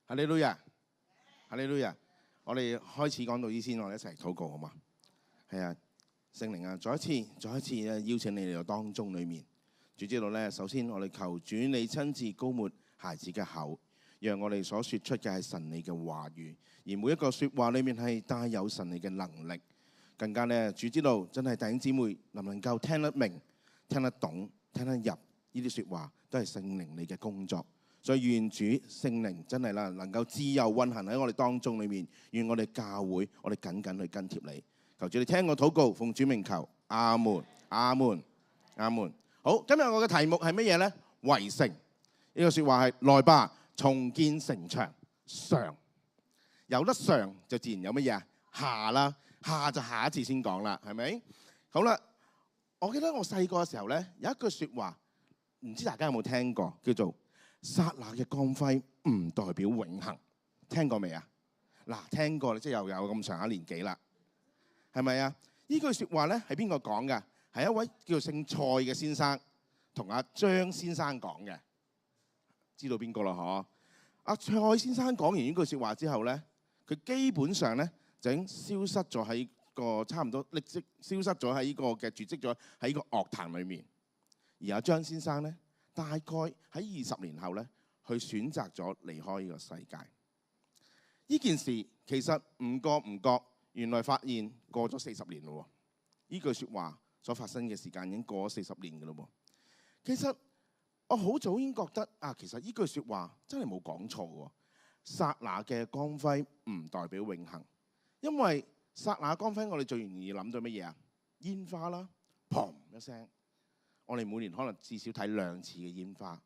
哈利路亞，哈利路亞。我哋開始講道之前，我哋一齊禱告好嘛？係啊，聖靈啊，再一次邀請你嚟到當中裏面。主知道咧，首先我哋求主你親自膏抹孩子嘅口，讓我哋所說出嘅係神你嘅話語，而每一個說話裏面係帶有神你嘅能力。更加咧，主知道真係弟兄姊妹能唔能夠聽得明、聽得懂、聽得入呢啲說話，都係聖靈你嘅工作。所以願主聖靈真係啦，能夠自由運行喺我哋當中裏面。願我哋教會，我哋緊緊去跟貼你。求主你聽我禱告，奉主名求，阿門，阿門，阿門。好，今日我嘅題目係乜嘢呢？圍城。呢個說話係來吧，重建城牆。上有得上就自然有乜嘢啊？下啦，下就下一次先講啦，係咪？好啦，我記得我細個嘅時候呢，有一句說話，唔知大家有冇聽過，叫做剎那嘅光輝唔代表永恆。聽過未啊？嗱，聽過即係又有咁上下年紀啦，係咪啊？呢句說話咧係邊個講㗎？係一位叫做姓蔡嘅先生同阿張先生講嘅，知道邊個啦？嗬？阿蔡先生講完呢句說話之後咧，佢基本上咧就已經消失咗喺個差唔多歷跡，消失咗喺呢個嘅絕跡咗喺個樂壇裏面。而阿張先生咧，大概喺20年後咧，佢選擇咗離開呢個世界。呢件事其實唔覺，原來發現過咗40年咯。呢句説話所發生嘅時間已經過咗40年㗎咯。其實我好早已經覺得啊，其實呢句説話真係冇講錯喎。剎那嘅光輝唔代表永恆，因為剎那光輝我哋最容易諗到乜嘢啊？煙花啦，砰一聲。我哋每年可能至少睇2次嘅煙花，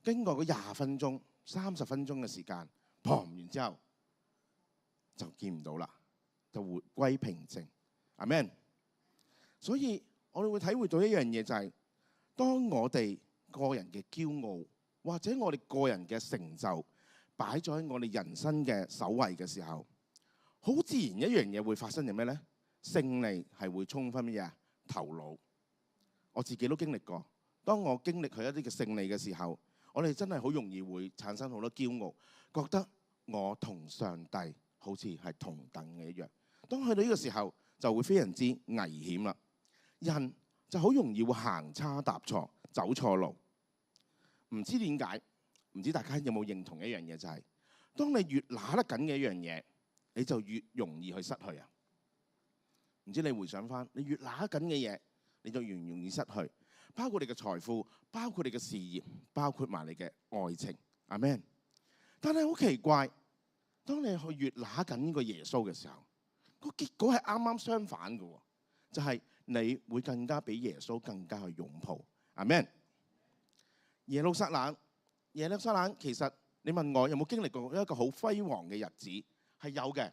經過嗰20分鐘、30分鐘嘅時間，砰完之後就見唔到啦，就回歸平靜。阿們。所以我哋會體會到一樣嘢，就係當我哋個人嘅驕傲或者我哋個人嘅成就擺咗喺我哋人生嘅首位嘅時候，好自然一樣嘢會發生係咩呢？勝利係會衝昏乜嘢啊？頭腦。我自己都經歷過，當我經歷佢一啲嘅勝利嘅時候，我哋真係好容易會產生好多驕傲，覺得我同上帝好似係同等嘅一樣。當去到呢個時候，就會非常之危險啦。人就好容易會行差踏錯，走錯路。唔知點解，唔知大家有冇認同一樣嘢，就係當你越拿得緊嘅一樣嘢，你就越容易去失去啊。唔知你回想翻，你越拿得緊嘅嘢，你就越容易失去，包括你嘅財富，包括你嘅事業，包括埋你嘅愛情。阿們。但係好奇怪，當你去越拿緊呢個耶穌嘅時候，個結果係啱啱相反嘅，就係你會更加比耶穌更加去擁抱。阿們。耶路撒冷，其實你問我有冇經歷過一個好輝煌嘅日子？係有嘅。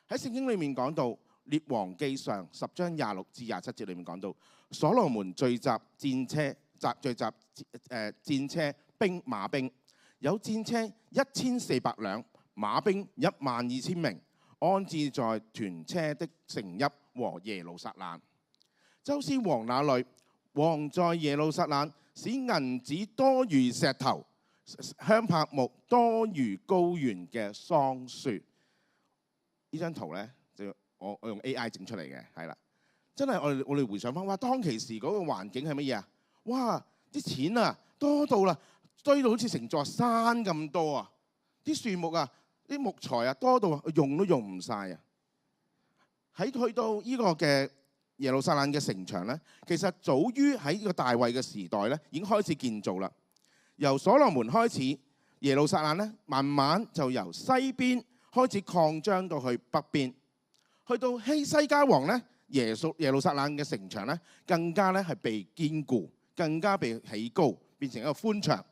喺聖經裏面講到，列王記上10章26至27節裏面講到，所羅門聚集戰車、戰車兵馬兵，有戰車1400輛，馬兵12000名，安置在屯車的城邑和耶路撒冷。就是王那裏，王在耶路撒冷使銀子多如石頭，香柏木多如高原嘅桑樹。呢張圖呢，就我用 AI 整出嚟嘅，係啦，真係我哋回想翻，哇！當其時嗰個環境係乜嘢啊？哇！啲錢啊多到啦，堆到好似成座山咁多啊！啲樹木啊，啲木材啊多到用都用唔晒啊！喺去到呢個嘅耶路撒冷嘅城牆咧，其實早於喺呢個大衛嘅時代咧，已經開始建造啦。由所羅門開始，耶路撒冷咧慢慢就由西邊開始擴張到去北邊。去到希西家王咧，耶路撒冷嘅城牆咧更加咧係被堅固，更加被起高，變成一個寬牆。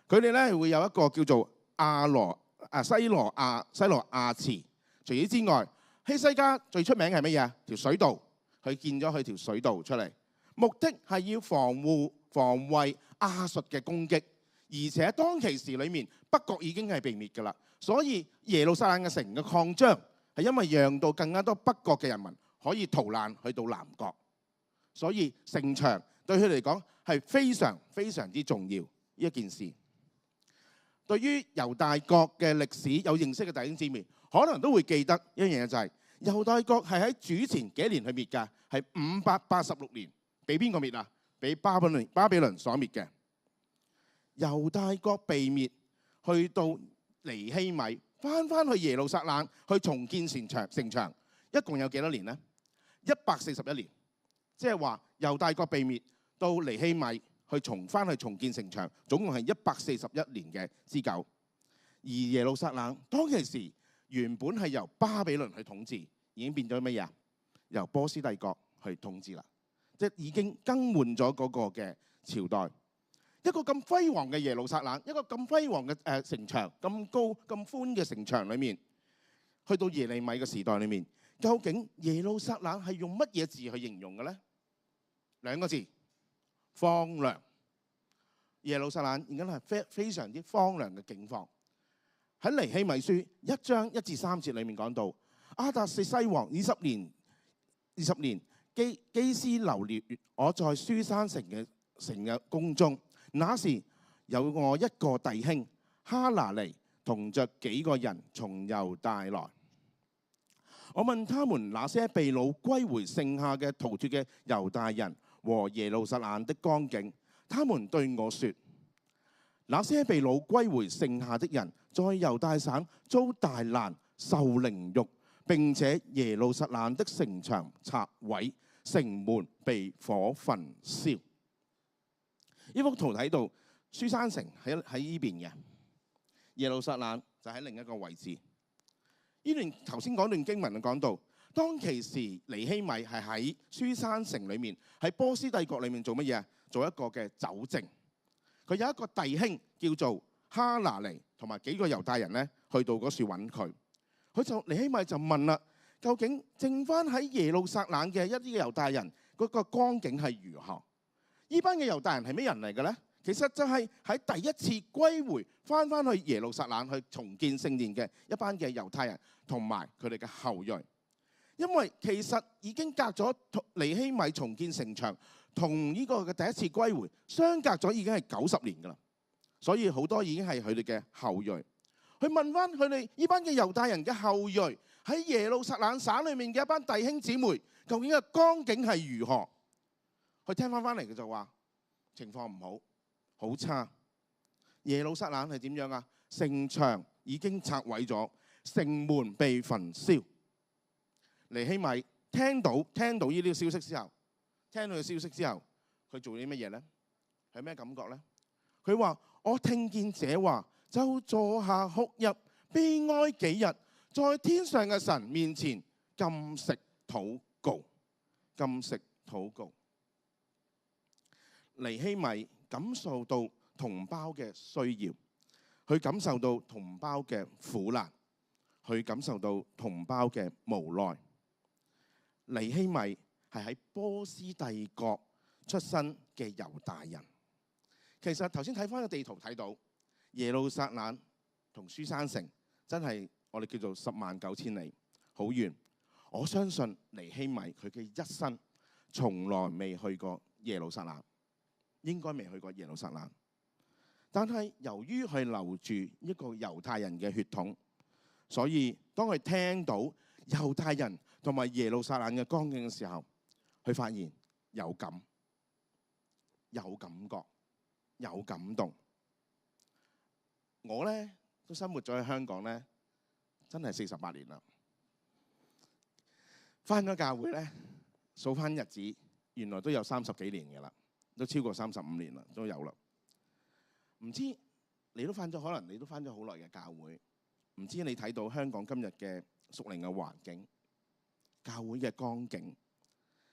佢哋咧會有一個叫做西羅亞池。除此之外，希西家最出名係乜嘢啊？條水道，佢建咗佢條水道出嚟，目的係要防衛亞述嘅攻擊。而且當其時裏面北國已經係被滅㗎啦，所以耶路撒冷嘅城嘅擴張係因為讓到更加多北國嘅人民可以逃難去到南國，所以城牆對佢嚟講係非常非常之重要呢一件事。對於猶大國嘅歷史有認識嘅弟兄姊妹，可能都會記得一樣嘢，就係猶大國係喺主前幾年去滅㗎，係586年，俾邊個滅啊？俾巴比倫所滅嘅。猶大國被滅，去到尼希米翻去耶路撒冷去重建城牆，一共有幾多年呢？141年，即係話猶大國被滅到尼希米翻去重建城牆，總共係141年嘅之久。而耶路撒冷當其時原本係由巴比倫去統治，已經變咗乜嘢啊？由波斯帝國去統治啦，即係已經更換咗嗰個嘅朝代。一個咁輝煌嘅耶路撒冷，一個咁輝煌嘅城牆，咁高咁寬嘅城牆裏面，去到耶利米嘅時代裏面，究竟耶路撒冷係用乜嘢字去形容嘅呢？2個字：荒涼。耶路撒冷而家係非常之荒涼嘅境況。喺尼希米書1章1至3節裏面講到，亞達薛西王20年，基斯流列我在書珊城嘅宮中。那時有我一個弟兄哈拿尼同着幾個人從猶大來，我問他們那些被擄歸回剩下嘅逃脫嘅猶大人和耶路撒冷的光景，他們對我說：那些被擄歸回剩下的人在猶大省遭大難受凌辱，並且耶路撒冷的城牆拆毀，城門被火焚燒。呢幅圖睇到書珊城喺呢邊嘅，耶路撒冷就喺另一個位置。呢段頭先講段經文就講到，當其時尼希米係喺書珊城裏面，喺波斯帝國裏面做乜嘢？做一個嘅酒政。佢有一個弟兄叫做哈拿尼，同埋幾個猶大人咧，去到嗰處揾佢。尼希米就問啦：究竟剩翻喺耶路撒冷嘅一啲猶大人嗰個光景係如何？呢班嘅猶大人係咩人嚟嘅咧？其實就係喺第一次歸回翻去耶路撒冷去重建聖殿嘅一班嘅猶太人同埋佢哋嘅後裔。因為其實已經隔咗尼希米重建城牆同呢個嘅第一次歸回相隔咗已經係90年㗎啦，所以好多已經係佢哋嘅後裔。去問翻佢哋呢班嘅猶大人嘅後裔喺耶路撒冷省裏面嘅一班弟兄姊妹，究竟嘅光景係如何？佢聽翻嚟嘅就話情況唔好，好差。耶路撒冷係點樣啊？城牆已經拆毀咗，城門被焚燒。尼希米聽到呢啲消息之後，佢做啲乜嘢呢？係咩感覺呢？佢話：我聽見這話，就坐下哭泣，悲哀幾日，在天上嘅神面前禁食禱告。尼希米感受到同胞嘅需要，佢感受到同胞嘅苦難，佢感受到同胞嘅無奈。尼希米係喺波斯帝國出身嘅猶大人。其實頭先睇翻個地圖睇到耶路撒冷同書珊城真係我哋叫做109000里，好遠。我相信尼希米佢嘅一生從來未去過耶路撒冷。應該未去過耶路撒冷，但係由於佢流住一個猶太人嘅血統，所以當佢聽到猶太人同埋耶路撒冷嘅光景嘅時候，佢發現有感覺、有感動。我呢都生活咗喺香港呢，真係48年啦。返咗教會呢，數返日子，原來都有30幾年嘅啦。都超過35年啦，都有啦。唔知你都返咗，可能你都返咗好耐嘅教會。唔知你睇到香港今日嘅屬靈嘅環境、教會嘅光景、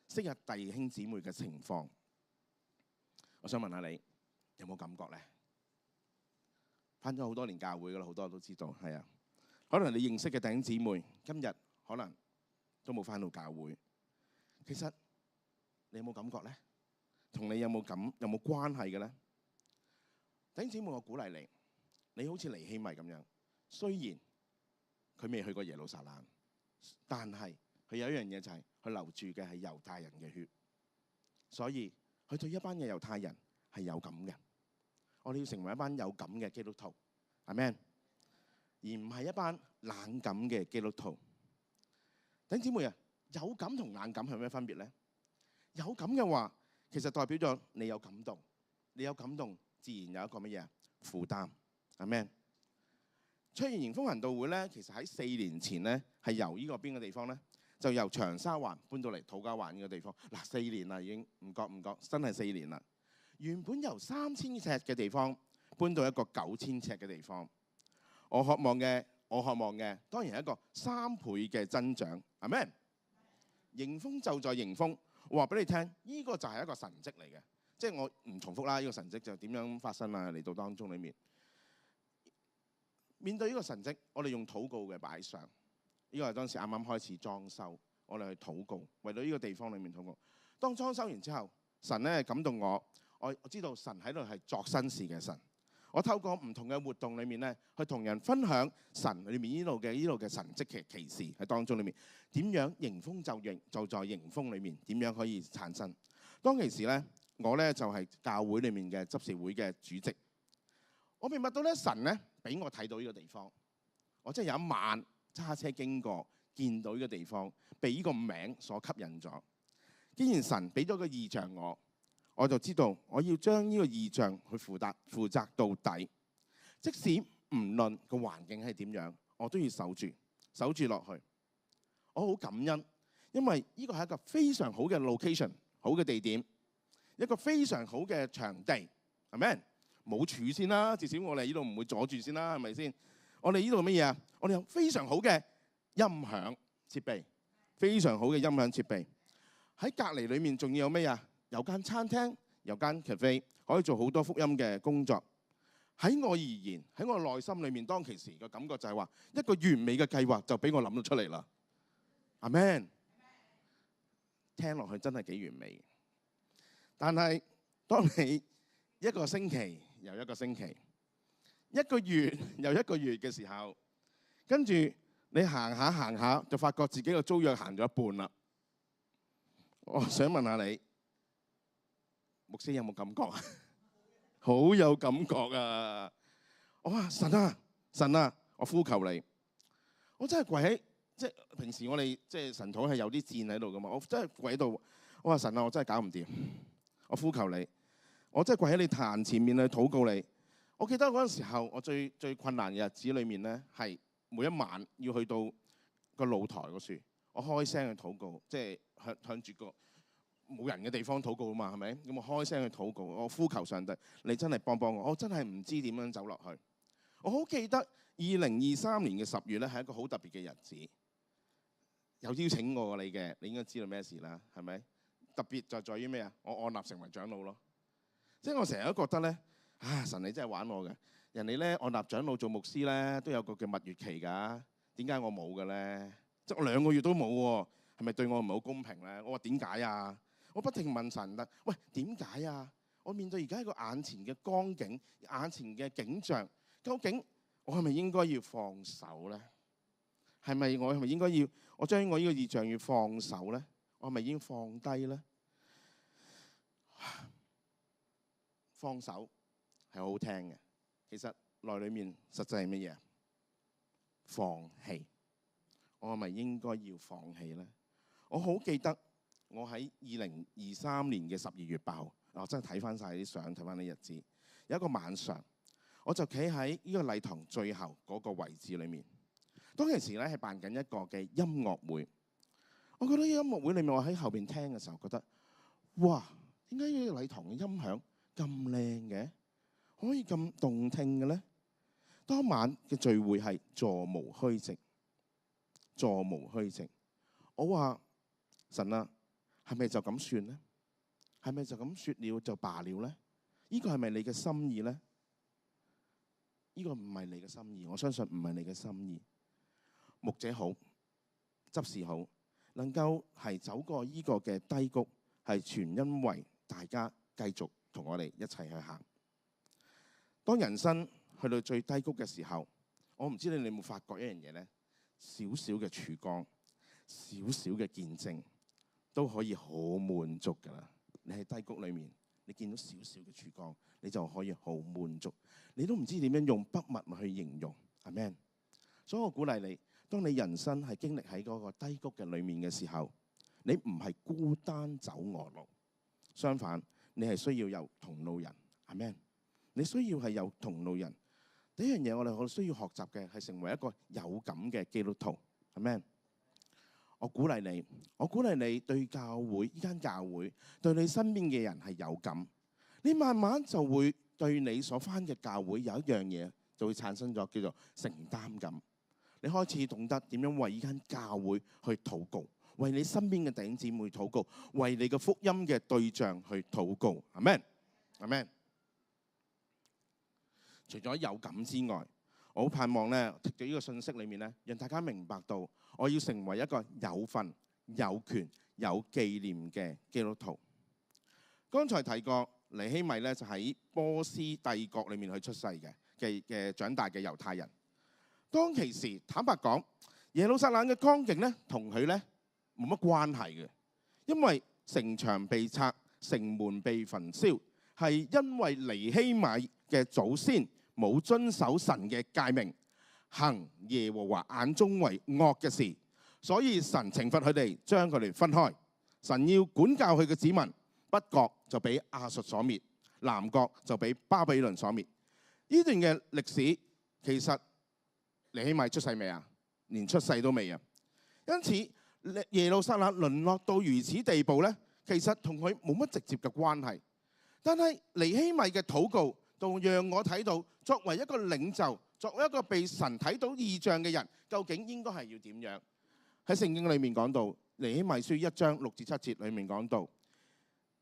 昔日弟兄姊妹嘅情況，我想問下你有冇感覺呢？返咗好多年教會噶啦，好多人都知道，係啊。可能你認識嘅弟兄姊妹，今日可能都冇返到教會。其實你有冇感覺呢？同你有冇關係嘅咧？弟兄姊妹，我鼓勵你，你好似尼希米咁樣，雖然佢未去過耶路撒冷，但係佢有一樣嘢就係佢流住嘅係猶太人嘅血，所以佢對一班嘅猶太人係有感嘅。我哋要成為一班有感嘅基督徒，阿們，而唔係一班冷感嘅基督徒。弟兄姊妹啊，有感同冷感係咩分別咧？有感嘅話，其實代表咗你有感動，你有感動，自然有一個乜嘢負擔。阿們，卓然迎風行道會咧，其實喺4年前咧，係由呢個邊個地方咧？就由長沙灣搬到嚟土瓜灣呢個地方。嗱，4年啦，已經唔覺，真係4年啦。原本由3000尺嘅地方搬到一個9000尺嘅地方。我渴望嘅，當然係一個3倍嘅增長。阿們，迎風就在迎風。我話俾你聽，呢個就係一個神蹟嚟嘅。即係我唔重複啦，呢個神蹟就點樣發生啊？嚟到當中裏面，面對呢個神蹟，我哋用禱告嘅擺上。呢個係當時啱啱開始裝修，我哋去禱告，為到呢個地方裏面禱告。當裝修完之後，神咧感動我知道神喺度係作新事嘅神。我透過唔同嘅活動裏面咧，去同人分享神裏面呢度嘅神蹟嘅奇事喺當中裏面，點樣迎風就在迎風裏面，點樣可以產生？當其時咧，我咧就係教會裏面嘅執事會嘅主席。我明白到咧，神咧俾我睇到呢個地方，我真係有一晚揸車經過，見到呢個地方，被呢個名所吸引咗。既然神俾咗個異象我就知道我要將呢個異象去負責到底。即使唔論個環境係點樣，我都要守住落去。我好感恩，因為呢個係一個非常好嘅 location， 好嘅地點，一個非常好嘅場地。係咪？冇柱先啦，至少我哋呢度唔會阻住先啦，係咪先？我哋呢度乜嘢啊？我哋有非常好嘅音響設備，非常好嘅音響設備。喺隔離裏面仲要有咩啊？有間餐廳，有間 cafe， 可以做好多福音嘅工作。喺我而言，喺我內心裏面，當其時嘅感覺就係話，一個完美嘅計劃就俾我諗到出嚟啦。阿們，聽落去真係幾完美。但係當你一個星期又一個星期，一個月又一個月嘅時候，跟住你行下就發覺自己個租約行咗一半啦。我想問下你，牧師有冇感覺啊？好有感覺啊！我話神啊，我呼求你，我真係跪喺，即係平時我哋即係神台係有啲箭喺度噶嘛，我真係跪喺度。我話神啊，我真係搞唔掂，我呼求你，我真係跪喺你壇前面去禱告你。我記得嗰陣時候，我最困難嘅日子裏面咧，係每一晚要去到個露台嗰處，我開聲去禱告，即係向住個冇人嘅地方禱告啊嘛，係咪？咁我開聲去禱告，我呼求上帝，你真係幫我，我真係唔知點樣走落去。我好記得2023年嘅10月咧，係一個好特別嘅日子，有邀請過你嘅，你應該知道咩事啦，係咪？特別就在於咩啊？我按立成為長老咯。即係我成日都覺得咧，神你真係玩我嘅。人哋咧按立長老做牧師咧，都有個叫蜜月期㗎，點解我冇嘅咧？即係我2個月都冇喎，係咪對我唔係好公平咧？我話點解啊？我不停問神啦，喂，點解啊？我面對而家一個眼前嘅光景、眼前嘅景象，究竟我係咪應該要放手咧？我係咪應該要我將我呢個異象要放手咧？我係咪已經放低咧？放手係好好聽嘅，其實內裏面實際係乜嘢？放棄。我係咪應該要放棄咧？我好記得我喺2023年嘅12月8號，我真係睇翻晒啲相，睇翻啲日子。有一個晚上，我就企喺呢個禮堂最後嗰個位置裏面。當其時咧係辦緊一個嘅音樂會。我覺得呢個音樂會裏面，我喺後邊聽嘅時候覺得，哇！點解呢個禮堂嘅音響咁靚嘅？可以咁動聽嘅咧？當晚嘅聚會係座無虛席，座無虛席。我話神啊，係咪就咁算咧？係咪就咁說了就罷了咧？呢個係咪你嘅心意咧？呢個唔係你嘅心意，我相信唔係你嘅心意。牧者好，執事好，能夠係走過呢個嘅低谷，係全因為大家繼續同我哋一齊去行。當人生去到最低谷嘅時候，我唔知你有冇發覺一樣嘢咧？少少嘅曙光，少少嘅見證，都可以好滿足噶啦。你喺低谷裏面，你見到少少嘅曙光，你就可以好滿足。你都唔知點樣用筆墨去形容。阿們。所以我鼓勵你，當你人生係經歷喺嗰個低谷嘅裡面嘅時候，你唔係孤單走惡路，相反，你係需要有同路人。阿們。你需要係有同路人。第一樣嘢，我哋需要學習嘅係成為一個有感嘅基督徒。阿們。我鼓勵你對教會，呢間教會對你身邊嘅人係有感，你慢慢就會對你所返嘅教會有一樣嘢就會產生咗叫做承擔感。你開始懂得點樣為呢間教會去禱告，為你身邊嘅弟兄姊妹禱告，為你嘅福音嘅對象去禱告。阿們，阿們。除咗有感之外，我好盼望咧，喺呢個信息裏面咧，讓大家明白到我要成為一個有份、有權、有紀念嘅基督徒。剛才提過尼希米咧，就喺波斯帝國裏面去出世嘅長大嘅猶太人。當其時，坦白講，耶路撒冷嘅光景咧，同佢咧冇乜關係嘅，因為城牆被拆、城門被焚燒，係因為尼希米嘅祖先冇遵守神嘅誡命，行耶和華眼中為惡嘅事，所以神懲罰佢哋，將佢哋分開。神要管教佢嘅子民，北國就俾亞述所滅，南國就俾巴比倫所滅。呢段嘅歷史其實尼希米出世未啊？連出世都未啊！因此耶路撒冷淪落到如此地步咧，其實同佢冇乜直接嘅關係。但係尼希米嘅禱告，就讓我睇到作為一個領袖，作為一個被神睇到異象嘅人，究竟應該係要點樣？喺聖經裏面講到，尼希米書1章6至7節裏面講到，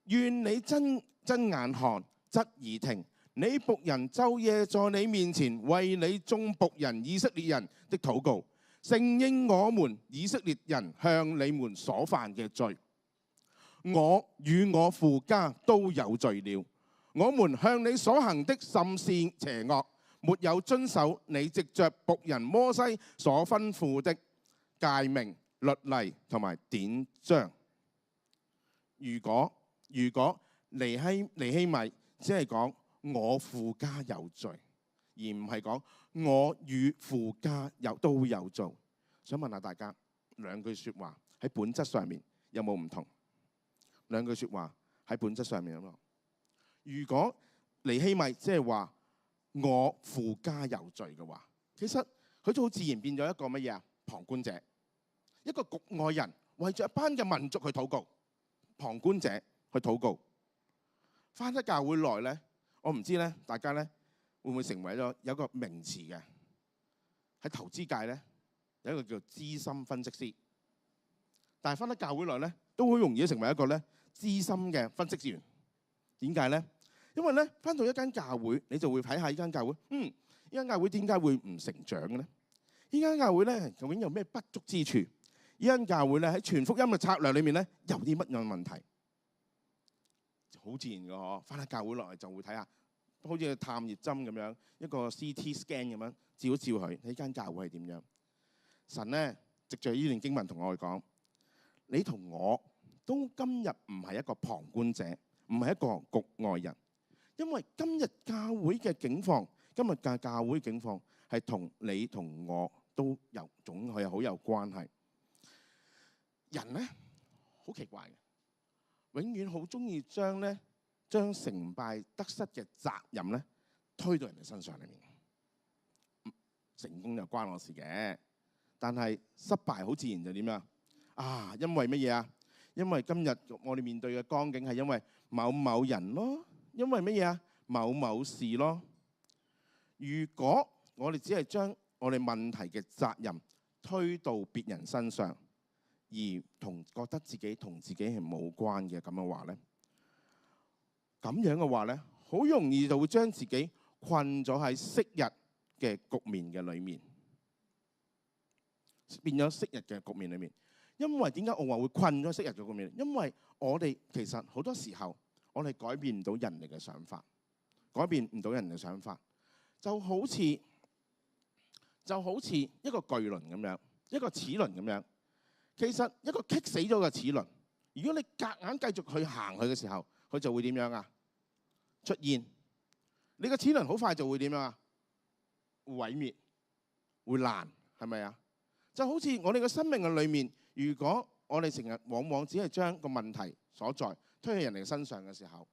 願你睜眼看，側耳聽，你僕人晝夜在你面前為你眾僕人以色列人的禱告，承認我們以色列人向你們所犯嘅罪。我與我父家都有罪了。我們向你所行的甚是邪惡，沒有遵守你藉着僕人摩西所吩咐的誡命、律例同埋典章。如果尼希米只係講我父家有罪，而唔係講我與父家都有罪，想問下大家兩句説話喺本質上面有冇唔同？兩句説話喺本質上面有冇？如果尼希米即係話我父家有罪嘅話，其實佢就好自然變咗一個乜嘢啊？旁觀者，一個局外人，為咗一班嘅民族去禱告，旁觀者去禱告。返得教會內咧，我唔知咧，大家咧會唔會成為咗有一個名詞嘅？喺投資界咧有一個叫資深分析師，但係返得教會內咧都好容易成為一個咧資深嘅分析員。點解咧？因為咧，翻到一間教會，你就會睇下呢間教會，呢間教會點解會唔成長嘅咧？呢間教會咧究竟有咩不足之處？呢間教會咧喺傳福音嘅策略裏面咧有啲乜樣問題？好自然嘅嗬，翻到教會落嚟就會睇下，好似探熱針咁樣，一個 CT scan 咁樣照一照佢，呢間教會係點樣？神咧藉著呢段經文同我哋講，你同我都今日唔係一個旁觀者，唔係一個局外人。因為今日教會嘅境況，今日嘅教會境況係同你同我都有總係好有關係。人咧好奇怪嘅，永遠好中意將成敗得失嘅責任咧推到人哋身上裏面。成功就關我事嘅，但係失敗好自然就點樣啊？因為乜嘢啊？因為今日我哋面對嘅光景係因為某某人咯。因為乜嘢啊？某某事咯。如果我哋只係將我哋問題嘅責任推到別人身上，而覺得自己同自己係冇關嘅咁嘅話咧，咁樣嘅話咧，好容易就會將自己困咗喺昔日嘅局面嘅裏面，變咗昔日嘅局面裏面。因為點解我話會困咗昔日嘅局面？因為我哋其實好多時候，我哋改變唔到人哋嘅想法，改變唔到人哋嘅想法，就好似一個巨輪咁樣，一個齒輪咁樣。其實一個棘死咗嘅齒輪，如果你夾硬繼續去行佢嘅時候，佢就會點樣啊？出現，你嘅齒輪好快就會點樣啊？毀滅，會爛，係咪啊？就好似我哋嘅生命嘅裏面，如果我哋成日往往只係將個問題所在推去人哋身上嘅時候，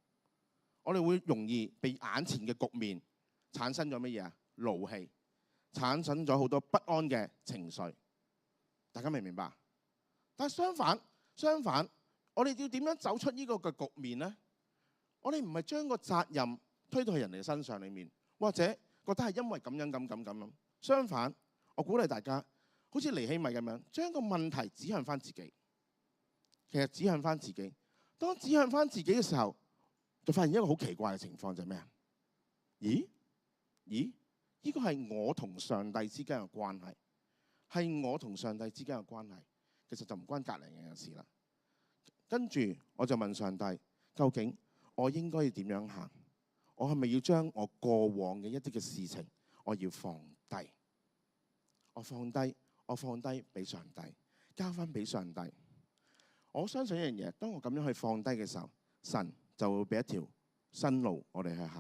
我哋會容易被眼前嘅局面產生咗乜嘢啊？怒氣，產生咗好多不安嘅情緒。大家明唔明白？但係相反，我哋要點樣走出呢個嘅局面呢？我哋唔係將個責任推到去人哋身上裏面，或者覺得係因為咁樣。相反，我鼓勵大家好似尼希米咁樣，將個問題指向翻自己。其實指向翻自己，當指向翻自己嘅時候，就發現一個好奇怪嘅情況，就係咩啊？咦？呢個係我同上帝之間嘅關係，係我同上帝之間嘅關係。其實就唔關隔離嘅事啦。跟住我就問上帝，究竟我應該要點樣行？我係咪要將我過往嘅一啲嘅事情，我要放低？我放低俾上帝，交翻俾上帝。我相信一樣嘢，當我咁樣去放低嘅時候，神就會俾一條新路我哋去行，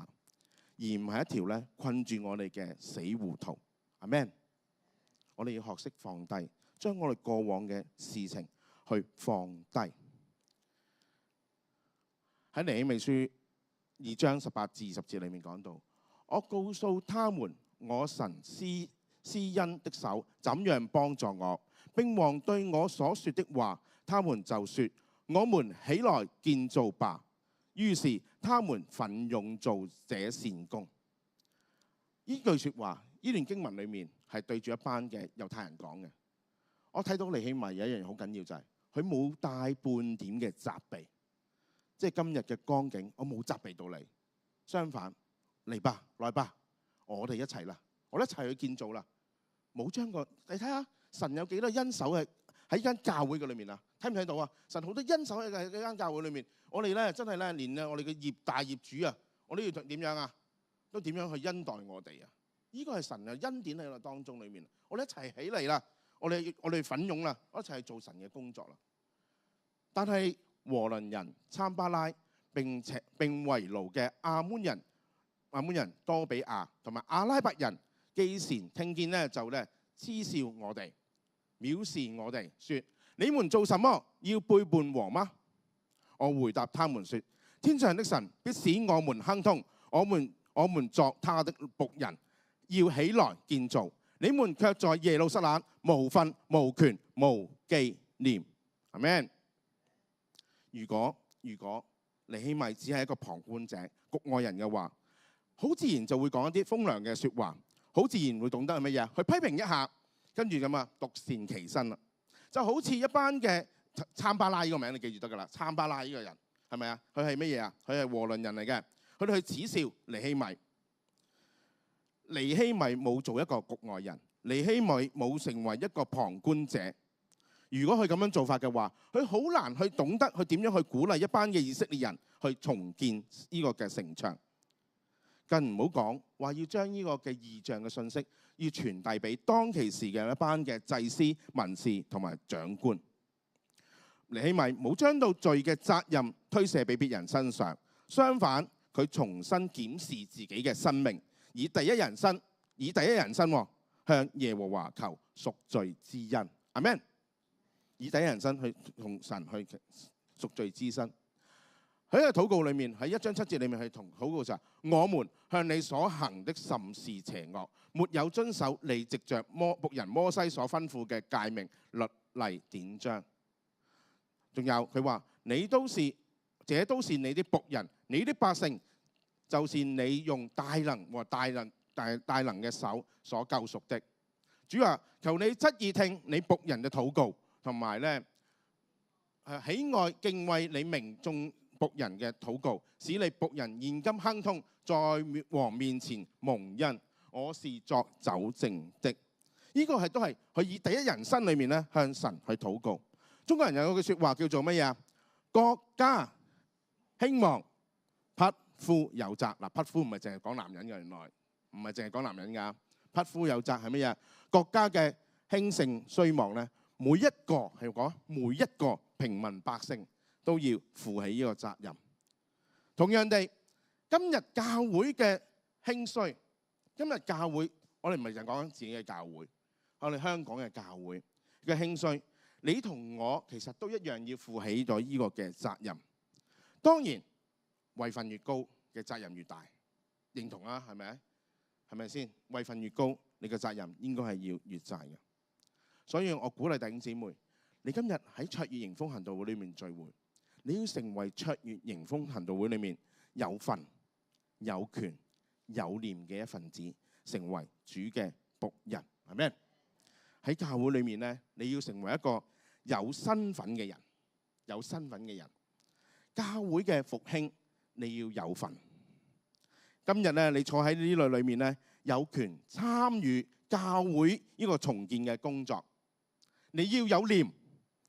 而唔係一條咧困住我哋嘅死胡同。阿們，我哋要學識放低，將我哋過往嘅事情去放低。喺尼希米書2章18至20節裏面講到，我告訴他們，我神施恩的手怎樣幫助我，並王對我所說的話，他們就說：我們起來建造吧。於是他們奮勇做這善工。呢句說話，呢段經文裏面係對住一班嘅猶太人講嘅。我睇到尼希米有一樣好緊要，就係佢冇帶半點嘅責備，即係今日嘅光景，我冇責備到你。相反，嚟吧，來吧，我哋一齊啦，我哋一齊去建造啦。冇將個，你睇下神有幾多恩手喺間教會嘅裏面啊？睇唔睇到啊？神好多恩手喺間教會裏面。我哋咧真係咧，連我哋嘅大業主啊，我都要點樣啊？都點樣去恩待我哋啊？呢個係神嘅恩典喺我當中裏面。我哋一齊起嚟啦，我哋奮勇啦，一齊去做神嘅工作啦。但係和倫人參巴拉並為奴嘅亞捫人多比亞同埋阿拉伯人基善聽見咧，就咧嗤笑我哋，藐視我哋，說：你們做什麼？要背叛王嗎？我回答他們說：天上的神必使我們亨通，我們作他的僕人，要起來建造。你們卻在耶路撒冷無份無權無紀念。阿們。如果尼希米只係一個旁觀者、局外人嘅話，好自然就會講一啲風涼嘅説話，好自然會懂得係乜嘢？去批評一下，跟住咁啊，獨善其身啦。就好似一班嘅參巴拉呢個名，你記住得㗎啦。參巴拉呢個人係咪啊？佢係乜嘢啊？佢係和倫人嚟嘅。佢哋去恥笑尼希米。尼希米冇做一個局外人，尼希米冇成為一個旁觀者。如果佢咁樣做法嘅話，佢好難去懂得去點樣去鼓勵一班嘅以色列人去重建呢個嘅城牆，更唔好講話要將呢個嘅異象嘅信息要傳遞俾當其時嘅一班嘅祭司、文士同埋長官。尼希米冇將到罪嘅責任推卸俾別人身上，相反佢重新檢視自己嘅生命，以第一人生向耶和華求贖罪之恩。阿們。以第一人生去同神去贖罪之身。喺個禱告裏面，喺1章7節裏面去同禱告就係：我們向你所行的甚是邪惡，沒有遵守你藉着僕人摩西所吩咐嘅誡命、律例、典章。仲有佢話：這都是你的僕人，你的百姓，就是你用大能和大能嘅手所救贖的。主啊，求你側耳聽你僕人嘅禱告。同埋咧，喜愛敬畏你名眾僕人嘅禱告，使你僕人現今亨通，在王面前蒙恩。我是作酒政的。呢個都係佢以第一人生裏面咧向神去禱告。中國人有句説話叫做乜嘢啊？國家興亡，匹夫有責。嗱，匹夫唔係淨係講男人嘅，原來唔係淨係講男人㗎。匹夫有責係乜嘢？國家嘅興盛衰亡咧，每一個平民百姓都要負起呢個責任。同樣地，今日教會嘅興衰，今日教會我哋唔係就講緊自己嘅教會，我哋香港嘅教會嘅興衰，你同我其實都一樣要負起咗呢個嘅責任。當然位份越高嘅責任越大，認同啊？係咪？係咪先？位份越高，你嘅責任應該係要越大嘅。所以我鼓勵弟兄姊妹，你今日喺卓越迎風行道會裏面聚會，你要成為卓越迎風行道會裏面有份、有權、有念嘅一份子，成為主嘅僕人，係咪？喺教會裏面咧，你要成為一個有身份嘅人，有身份嘅人。教會嘅復興，你要有份。今日咧，你坐喺呢類裏面咧，有權參與教會呢個重建嘅工作。你要有念，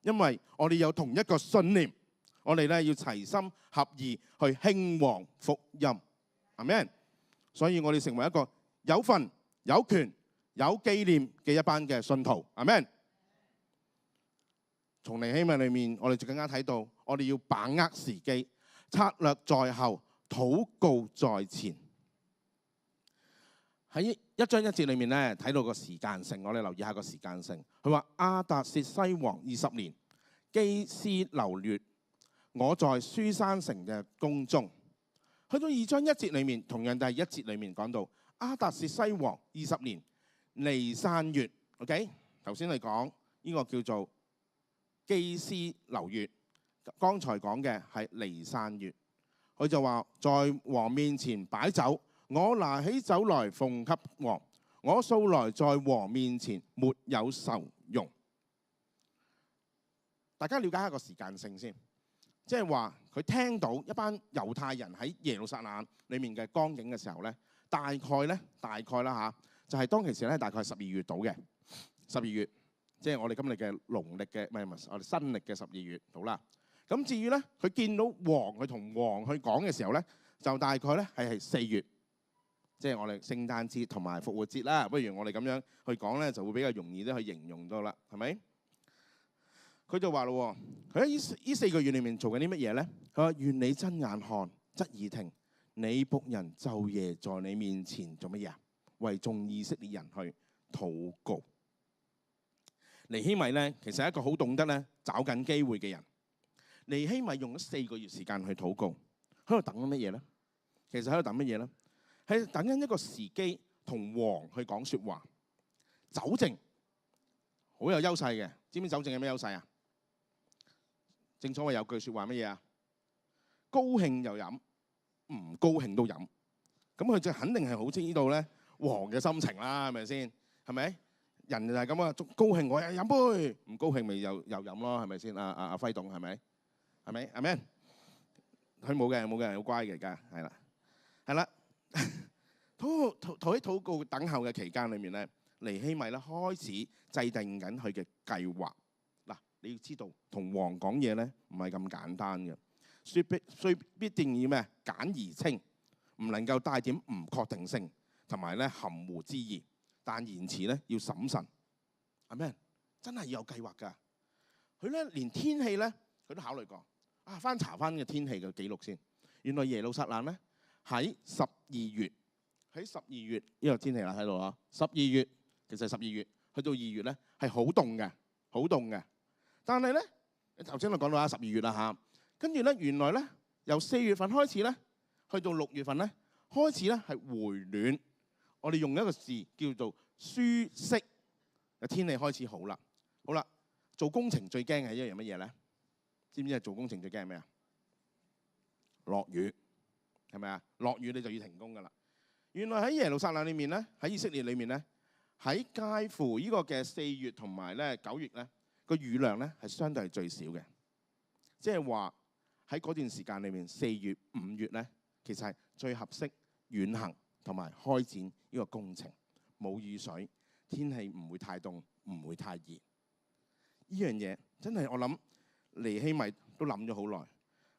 因為我哋有同一個信念，我哋咧要齊心合意去興旺福音，阿們。所以我哋成為一個有份、有權、有紀念嘅一班嘅信徒，阿們。從尼希米裏面，我哋就更加睇到，我哋要把握時機，策略在後，禱告在前。喺一章一節裏面咧，睇到個時間性，我哋留意下個時間性。佢話亞達薛西王20年，基斯流劣，我在書珊城嘅宮中。去到2章1節裏面，同樣第1節裏面講到亞達薛西王20年，尼散月。OK， 頭先你講呢個叫做基斯流月，剛才講嘅係尼散月。佢就話在王面前擺酒。我拿起酒來奉給王，我素來在王面前沒有愁容。大家了解一下個時間性先，即係話佢聽到一班猶太人喺耶路撒冷裏面嘅光景嘅時候咧，大概啦嚇，就係當其時咧，大概係12月到嘅12月，即係我哋今日嘅農曆嘅，唔係我哋新曆嘅12月到啦。咁至於咧，佢見到王，佢同王去講嘅時候咧，就大概咧係4月。即係我哋聖誕節同埋復活節啦，不如我哋咁樣去講咧，就會比較容易啲去形容到啦，係咪？佢就話咯，佢喺呢4個月裏面做緊啲乜嘢咧？佢話：願你睜眼看，側耳聽，你僕人晝夜在你面前做乜嘢啊？為眾以色列人去禱告。尼希米咧，其實係一個好懂得咧找緊機會嘅人。尼希米用咗4個月時間去禱告，喺度等緊乜嘢咧？其實喺度等乜嘢咧？係等緊一個時機同王去講説話。酒政好有優勢嘅，知唔知酒政有咩優勢啊？正所謂有句説話乜嘢啊？高興又飲，唔高興都飲。咁佢就肯定係好知道咧王嘅心情啦，係咪先？係咪？人就係咁啊，高興我飲杯，唔高興咪又飲咯，係咪先？阿輝董係咪？係咪？係咪？佢冇嘅，好乖嘅而家，係啦。喺禱告等候嘅期間裏面咧，尼希米咧開始制定緊佢嘅計劃。嗱，你要知道同王講嘢咧唔係咁簡單嘅，所以必定要咩？簡而清，唔能夠帶點唔確定性同埋咧含糊之意，但言辭咧要審慎。係咩？真係要有計劃㗎。佢咧連天氣咧佢都考慮過。翻查翻嘅天氣嘅記錄先，原來耶路撒冷咧喺12月。喺12月呢個天氣啦，喺度啊！12月其實12月去到2月咧係好凍嘅，好凍嘅。但係咧，頭先我講到啦12月啦嚇，跟住咧原來咧由4月份開始咧，去到6月份咧開始咧係回暖。我哋用一個字叫做舒適嘅天氣開始好啦。好啦，做工程最驚係一樣乜嘢咧？知唔知係做工程最驚係咩啊？落雨係咪啊？落雨你就要停工㗎啦。原來喺耶路撒冷裏面咧，喺以色列裏面咧，喺介乎呢個嘅4月同埋咧9月咧，個雨量咧係相對係最少嘅。即係話喺嗰段時間裏面，4月、5月咧，其實係最合適遠行同埋開展呢個工程。冇雨水，天氣唔會太凍，唔會太熱。呢樣嘢真係我諗尼希米都諗咗好耐。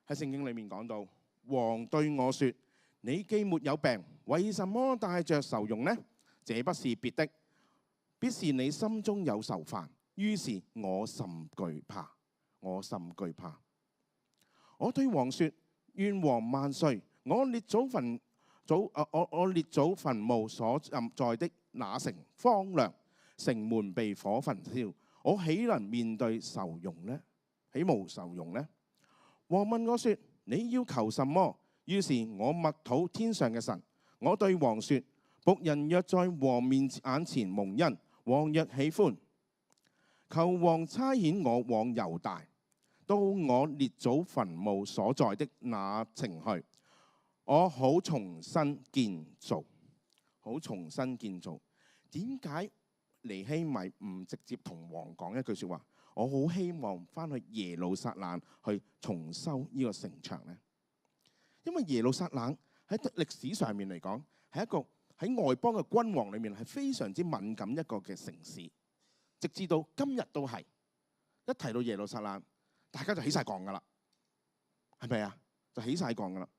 喺聖經裏面講到，王對我說：你既沒有病，為什麼帶着愁容呢？這不是別的，必是你心中有愁煩。於是我甚懼怕，我甚懼怕。我對王說：願王萬歲！我列祖墳墓所在的那城荒涼，城門被火焚燒，我豈能面對愁容呢？豈無愁容呢？王問我說：你要求什麼？於是我默禱天上嘅神。我對王說：僕人若在王眼前蒙恩，王若喜歡，求王差遣我往猶大，到我列祖墳墓所在的那城去，我好重新建造。好重新建造。點解尼希米唔直接同王講一句説話？我好希望翻去耶路撒冷去重修呢個城牆呢？因為耶路撒冷喺歷史上面嚟講，係一個喺外邦嘅君王裏面係非常之敏感一個嘅城市，直至到今日都係。一提到耶路撒冷，大家就起晒槓噶啦，係咪啊？就起晒槓噶啦。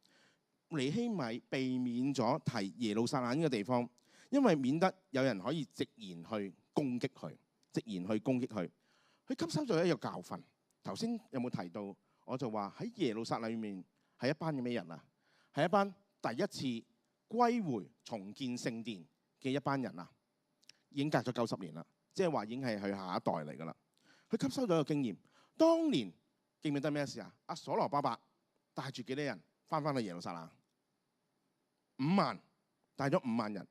尼希米避免咗提耶路撒冷呢個地方，因為免得有人可以直言去攻擊佢，佢吸收咗一個教訓。頭先有冇提到？我就話喺耶路撒冷裏面係一班嘅咩人啊？係一班第一次歸回重建聖殿嘅一班人啊！已經隔咗90年啦，即係話已經係佢下一代嚟噶啦。佢吸收咗一個經驗。當年記唔記得咩事啊？阿所羅巴伯帶住幾多人翻去耶路撒冷？5萬，帶咗5萬人，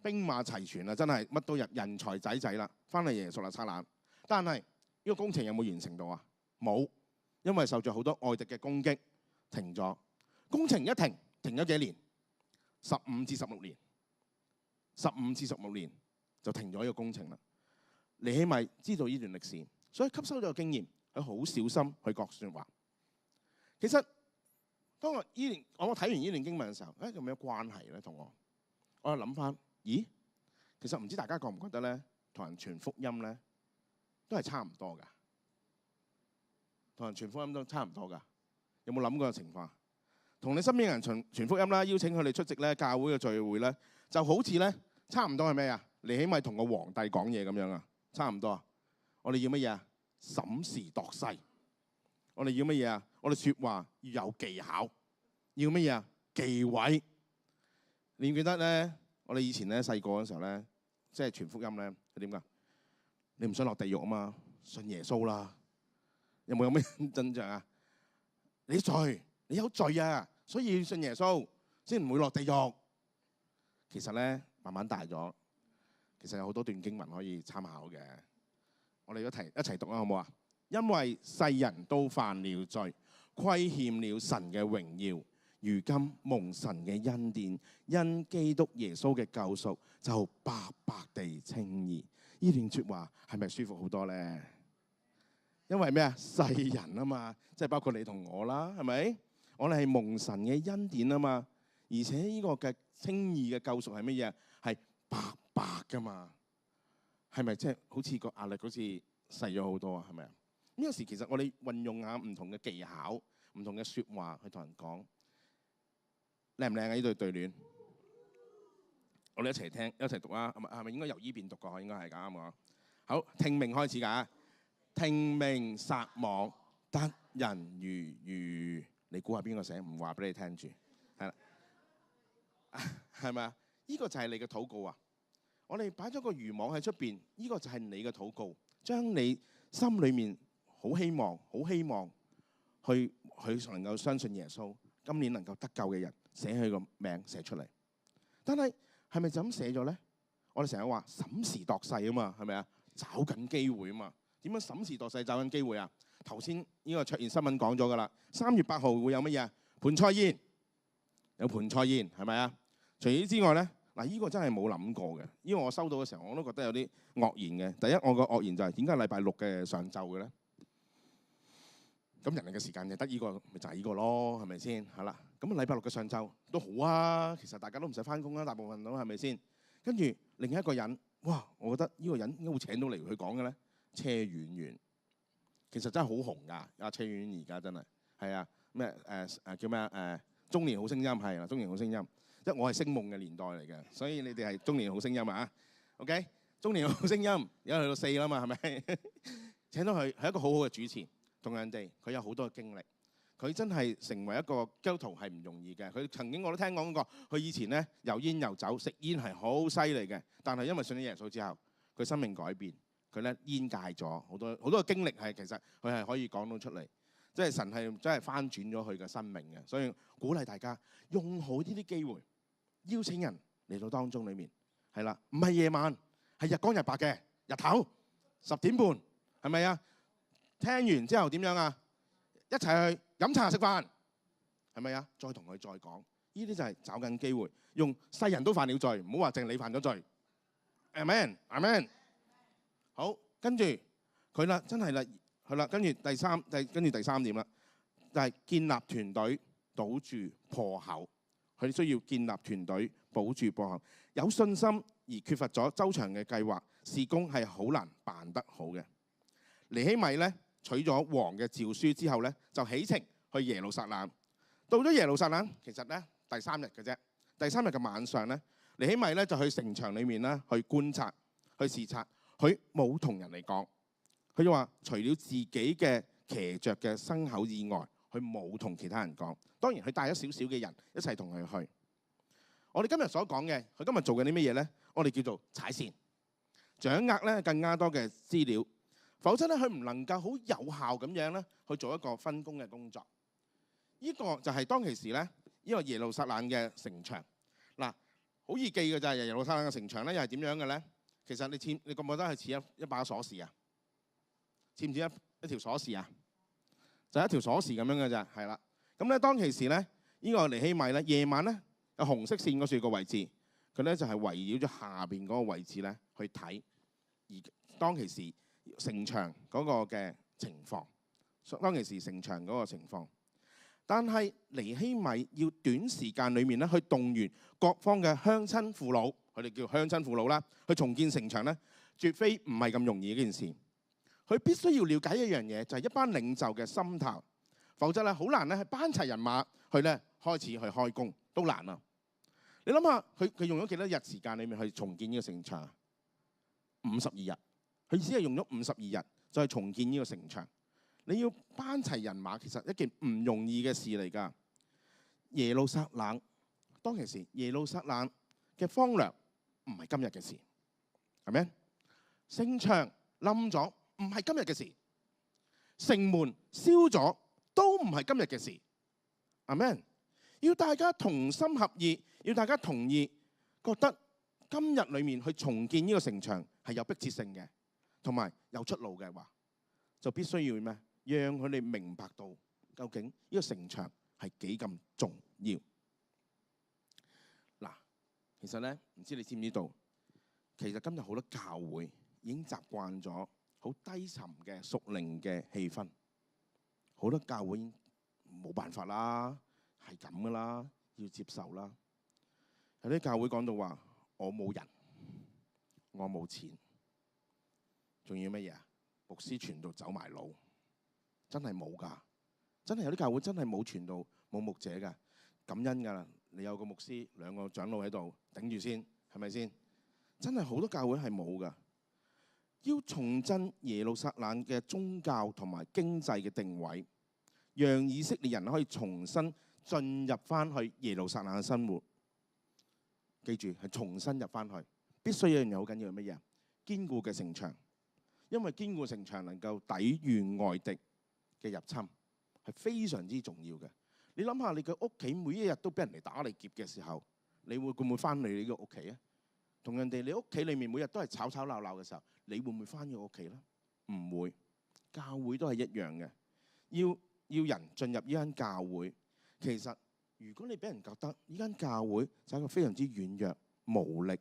兵馬齊全啊！真係乜都入，人才濟啦，翻去耶路撒冷。但係呢個工程有冇完成到啊？冇，因為受咗好多外敵嘅攻擊，停咗。工程一停，停咗幾年？15至16年，15至16年就停咗呢個工程啦。尼希米知道呢段歷史，所以吸收咗個經驗，佢好小心去講説話。其實當我睇完呢段經文嘅時候，有咩關係咧？同我就諗翻，咦？其實唔知大家覺唔覺得咧，同人傳福音咧都係差唔多噶，同人傳福音都差唔多噶。有冇諗過個情況？同你身邊嘅人傳福音啦，邀請佢哋出席咧教會嘅聚會咧，就好似咧差唔多係咩啊？尼希米同個皇帝講嘢咁樣啊，差唔多啊。我哋要乜嘢啊？審時度勢。我哋要乜嘢啊？我哋説話要有技巧，要乜嘢啊？忌諱。你記唔記得咧？我哋以前咧細個嗰時候咧，即係傳福音咧，係點㗎？你唔想落地獄啊嘛？信耶穌啦。有冇咩印象啊？你有罪啊，所以要信耶穌先唔會落地獄。其實咧，慢慢大咗，其實有好多段經文可以參考嘅。我哋一齊讀啊，好唔好啊？因為世人都犯了罪，虧欠了神嘅榮耀，如今蒙神嘅恩典，因基督耶穌嘅救贖，就白白地稱義。呢段説話係咪舒服好多咧？因為咩啊？世人啊嘛，即係包括你同我啦，係咪？我哋係蒙神嘅恩典啊嘛，而且呢個嘅稱義嘅救贖係乜嘢？係白白噶嘛，係咪？即係好似個壓力好似細咗好多啊？係咪啊？呢個時其實我哋運用下唔同嘅技巧、唔同嘅説話去同人講，靚唔靚啊？呢對對聯，我哋一齊聽，一齊讀啊！係咪應該由依邊讀過？應該係啱嘅。好，聽命開始㗎。聽命撒網，得人如魚。你估下邊個寫？唔話俾你聽住，係啦，係咪啊？呢個就係你嘅禱告啊！我哋擺咗個漁網喺出邊，呢個就係你嘅禱告，將你心裏面好希望佢能夠相信耶穌，今年能夠得救嘅人，寫佢個名寫出嚟。但係係咪就咁寫咗咧？我哋成日話審時度勢啊嘛，係咪啊？找緊機會啊嘛。點樣審時度勢找緊機會啊？頭先呢個卓然新聞講咗㗎啦。3月8號會有乜嘢？盤菜宴，有盤菜宴係咪啊？除此之外咧，嗱，呢個真係冇諗過嘅。因為我收到嘅時候，我都覺得有啲愕然嘅。第一，我個愕然就係點解禮拜6嘅上晝嘅咧？咁人哋嘅時間就得呢個，咪就係呢個咯，係咪先？係啦，咁禮拜6嘅上晝都好啊。其實大家都唔使翻工啦，大部分都係咪先？跟住另一個人，哇！我覺得呢個人應該會請到嚟去講嘅咧。車婉婉其實真係好紅㗎，阿車婉婉而家真係係啊咩叫咩中年好聲音係啦，中年好聲音，因為我係星夢嘅年代嚟嘅，所以你哋係中年好聲音啊 ，OK？ 中年好聲音而家去到4啦嘛，係咪？請到佢係一個好好嘅主持，同人哋佢有好多嘅經歷，佢真係成為一個基督徒係唔容易嘅。佢曾經我都聽講過，佢以前咧又煙又酒，食煙係好犀利嘅。但係因為信咗耶穌之後，佢生命改變，佢咧煙戒咗，好多嘅經歷係其實佢係可以講到出嚟，即係神係真係翻轉咗佢嘅生命嘅。所以鼓勵大家用好呢啲機會，邀請人嚟到當中裡面，係啦，唔係夜晚，係日光日白嘅日頭10點半，係咪啊？聽完之後點樣啊？一齊去飲茶食飯，係咪啊？再同佢再講，呢啲就係找緊機會，用世人都犯了罪，唔好話淨你犯咗罪。Amen， Amen。好，跟住佢啦，真係啦，係啦，跟住第三點啦，就係建立團隊，堵住破口。佢哋需要建立團隊，保住破口。有信心而缺乏咗周詳嘅計劃，事工係好難辦得好嘅。尼希米咧，取咗王嘅詔書之後咧，就起程去耶路撒冷。到咗耶路撒冷，其實咧第3日嘅啫。第3日嘅晚上咧，尼希米咧就去城牆裏面咧去觀察、去視察。佢冇同人嚟講，佢就話除了自己嘅騎着嘅牲口以外，佢冇同其他人講。當然佢帶咗少少嘅人一齊同佢去。我哋今日所講嘅，佢今日做緊啲乜嘢咧？我哋叫做踩線，掌握咧更加多嘅資料。否則咧，佢唔能夠好有效咁樣咧去做一個分工嘅工作。呢個就係當其時咧，呢個耶路撒冷嘅城牆。嗱，好易記嘅就係耶路撒冷嘅城牆咧，又係點樣嘅咧？其實你覺唔覺得係似一把鎖匙啊？似唔似一條鎖匙啊？就係一條鎖匙咁樣嘅咋，係啦。咁咧當其時咧，呢個尼希米咧夜晚咧有紅色線嗰處個位置，佢咧就係圍繞咗下邊嗰個位置咧去睇，而當其時城牆嗰個嘅情況，當其時城牆嗰個情況。但係尼希米要短時間裏面咧去動員各方嘅鄉親父老，佢哋叫鄉親父老啦，去重建城牆咧，絕非唔係咁容易嘅一件事。佢必須要了解一樣嘢，就係一班領袖嘅心態，否則咧好難咧係班齊人馬去咧開始去開工都難啊！你諗下，佢用咗幾多日時間裏面去重建呢個城牆啊？52日，佢只係用咗52日就係重建呢個城牆。你要班齊人馬，其實一件唔容易嘅事嚟㗎。耶路撒冷當其時，耶路撒冷嘅荒涼唔係今日嘅事，係咪？城牆冧咗唔係今日嘅事，城門燒咗都唔係今日嘅事，係咪？要大家同心合意，要大家同意，覺得今日裏面去重建呢個城牆係有迫切性嘅，同埋有出路嘅話，就必須要咩？讓佢哋明白到究竟呢個城牆係幾咁重要。嗱，其實咧，唔知你知唔知道，其實今日好多教會已經習慣咗好低沉嘅屬靈嘅氣氛，好多教會已經冇辦法啦，係咁噶啦，要接受啦。有啲教會講到話，我冇人，我冇錢，仲要乜嘢啊？牧師傳道走埋路。真係冇㗎，真係有啲教會真係冇傳道冇牧者㗎，感恩㗎啦。你有個牧師2個長老喺度頂住先，係咪先？真係好多教會係冇㗎。要重振耶路撒冷嘅宗教同埋經濟嘅定位，讓以色列人可以重新進入翻去耶路撒冷嘅生活。記住係重新入翻去，必須有一樣嘢好緊要係乜嘢？堅固嘅城牆，因為堅固城牆能夠抵禦外敵嘅入侵，係非常之重要嘅。你諗下，你嘅屋企每一日都俾人嚟打嚟劫嘅時候，你會唔會翻嚟你嘅屋企啊？同人哋你屋企裏面每日都係吵吵鬧鬧嘅時候，你會唔會翻咗屋企咧？唔會。教會都係一樣嘅，要人進入呢間教會，其實如果你俾人覺得呢間教會就係一個非常之軟弱無力，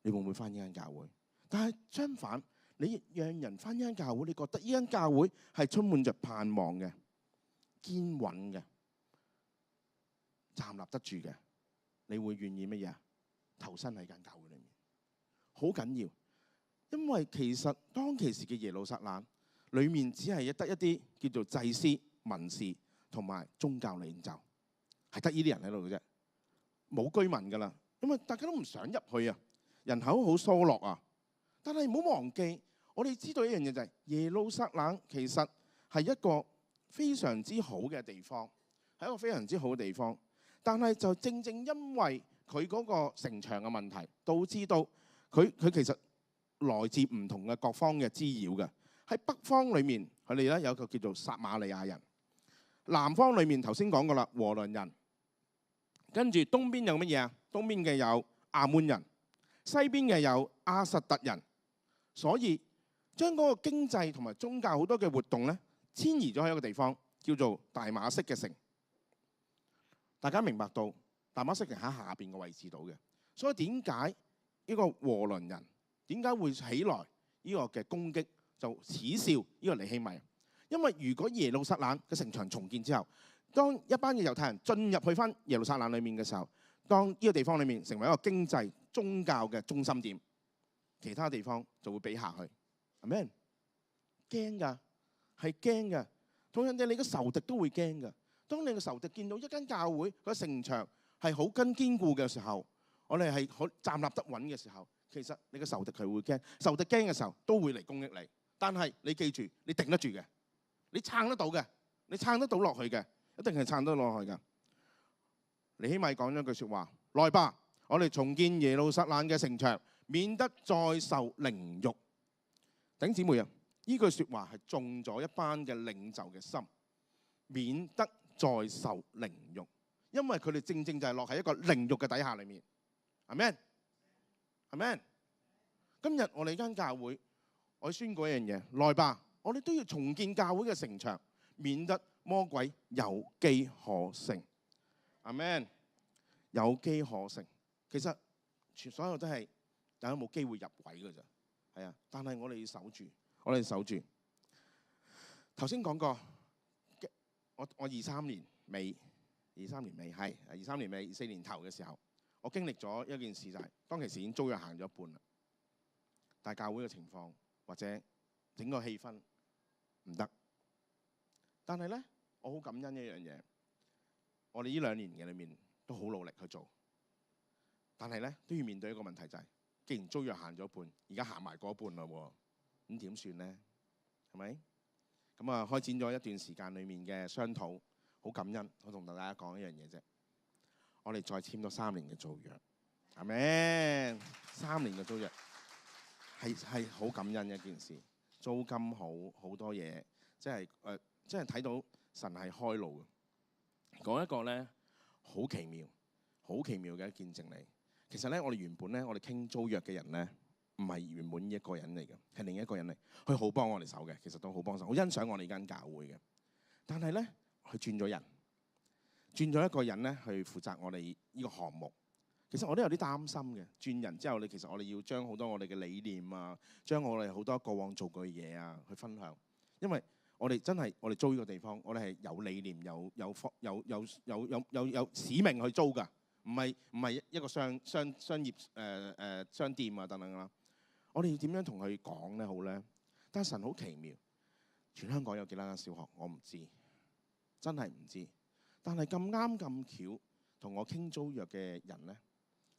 你會唔會翻呢間教會？但係相反，你讓人翻呢間教會，你覺得呢間教會係充滿着盼望嘅、堅穩嘅、站立得住嘅，你會願意乜嘢？投身喺間教會裏面，好緊要。因為其實當其時嘅耶路撒冷裏面只係得一啲叫做祭司、文士同埋宗教領袖，係得呢啲人喺度嘅啫，冇居民噶啦。因為大家都唔想入去啊，人口好疏落啊。但係唔好忘記，我哋知道一樣嘢就係耶路撒冷其實係一個非常之好嘅地方，係一個非常之好嘅地方。但係就正正因為佢嗰個城牆嘅問題，導致到佢其實來自唔同嘅各方嘅滋擾嘅。喺北方裏面，佢哋咧有一個叫做撒瑪利亞人；南方裏面頭先講過啦，和倫人。跟住東邊有乜嘢啊？東邊嘅有亞捫人，西邊嘅有亞實突人。所以將嗰個經濟同埋宗教好多嘅活動咧，遷移咗喺一個地方叫做大馬色嘅城。大家明白到大馬色城喺下邊嘅位置度嘅，所以點解呢個和倫人點解會起來呢個嘅攻擊，就恥笑呢個尼希米？因為如果耶路撒冷嘅城牆重建之後，當一班嘅猶太人進入去翻耶路撒冷裏面嘅時候，當呢個地方裏面成為一個經濟宗教嘅中心點，其他地方就會比下去。係咪？驚㗎，係驚㗎。同樣地，你嘅仇敵都會驚㗎。當你嘅仇敵見到一間教會個城牆係好根堅固嘅時候，我哋係好站立得穩嘅時候，其實你嘅仇敵係會驚。仇敵驚嘅時候都會嚟攻擊你。但係你記住，你頂得住嘅，你撐得到嘅，你撐得到落去嘅，一定係撐得落去㗎。尼希米講咗句説話：來吧，我哋重建耶路撒冷嘅城牆，免得再受凌辱。弟兄姊妹啊，呢句説話係中咗一班嘅領袖嘅心，免得再受凌辱，因為佢哋正正就係落喺一個凌辱嘅底下裏面。阿們，阿們。今日我哋間教會，我宣告一樣嘢：來吧，我哋都要重建教會嘅城牆，免得魔鬼有機可乘。阿們，有機可乘。其實所有都係大家冇機會入位㗎咋。係啊，但係我哋要守住，我哋守住。頭先講過，我23年尾係23年尾24年頭嘅時候，我經歷咗一件事，就係當其時已經租約行咗一半啦，但係教會嘅情況或者整個氣氛唔得。但係咧，我好感恩一樣嘢，我哋呢2年嘅裏面都好努力去做，但係咧都要面對一個問題，就係既然租約行咗一半，而家行埋嗰一半啦喎，咁點算咧？係咪？咁啊，開展咗一段時間裡面嘅商討，好感恩。我同大家講一樣嘢啫，我哋再簽咗3年嘅租約，係咪？3年嘅租約係好感恩嘅一件事，租金好多嘢，即係睇到神係開路嘅。講一個咧好奇妙嘅一件見證嚟。其實咧，我哋原本咧，我哋傾租約嘅人咧，唔係原本一個人嚟嘅，係另一個人嚟。佢好幫我哋手嘅，其實都好幫手，好欣賞我哋間教會嘅。但係咧，佢轉咗人，轉咗一個人咧去負責我哋呢個項目。其實我都有啲擔心嘅。轉人之後，其實我哋要將好多我哋嘅理念啊，將我哋好多過往做過嘅嘢啊，去分享。因為我哋真係我哋租呢個地方，我哋係有理念、有使命去租㗎。唔係一個商業商店啊等等啦。我哋要點樣同佢講咧好咧？但係神好奇妙，全香港有幾多間小學我唔知，真係唔知。但係咁啱咁巧，同我傾租約嘅人咧，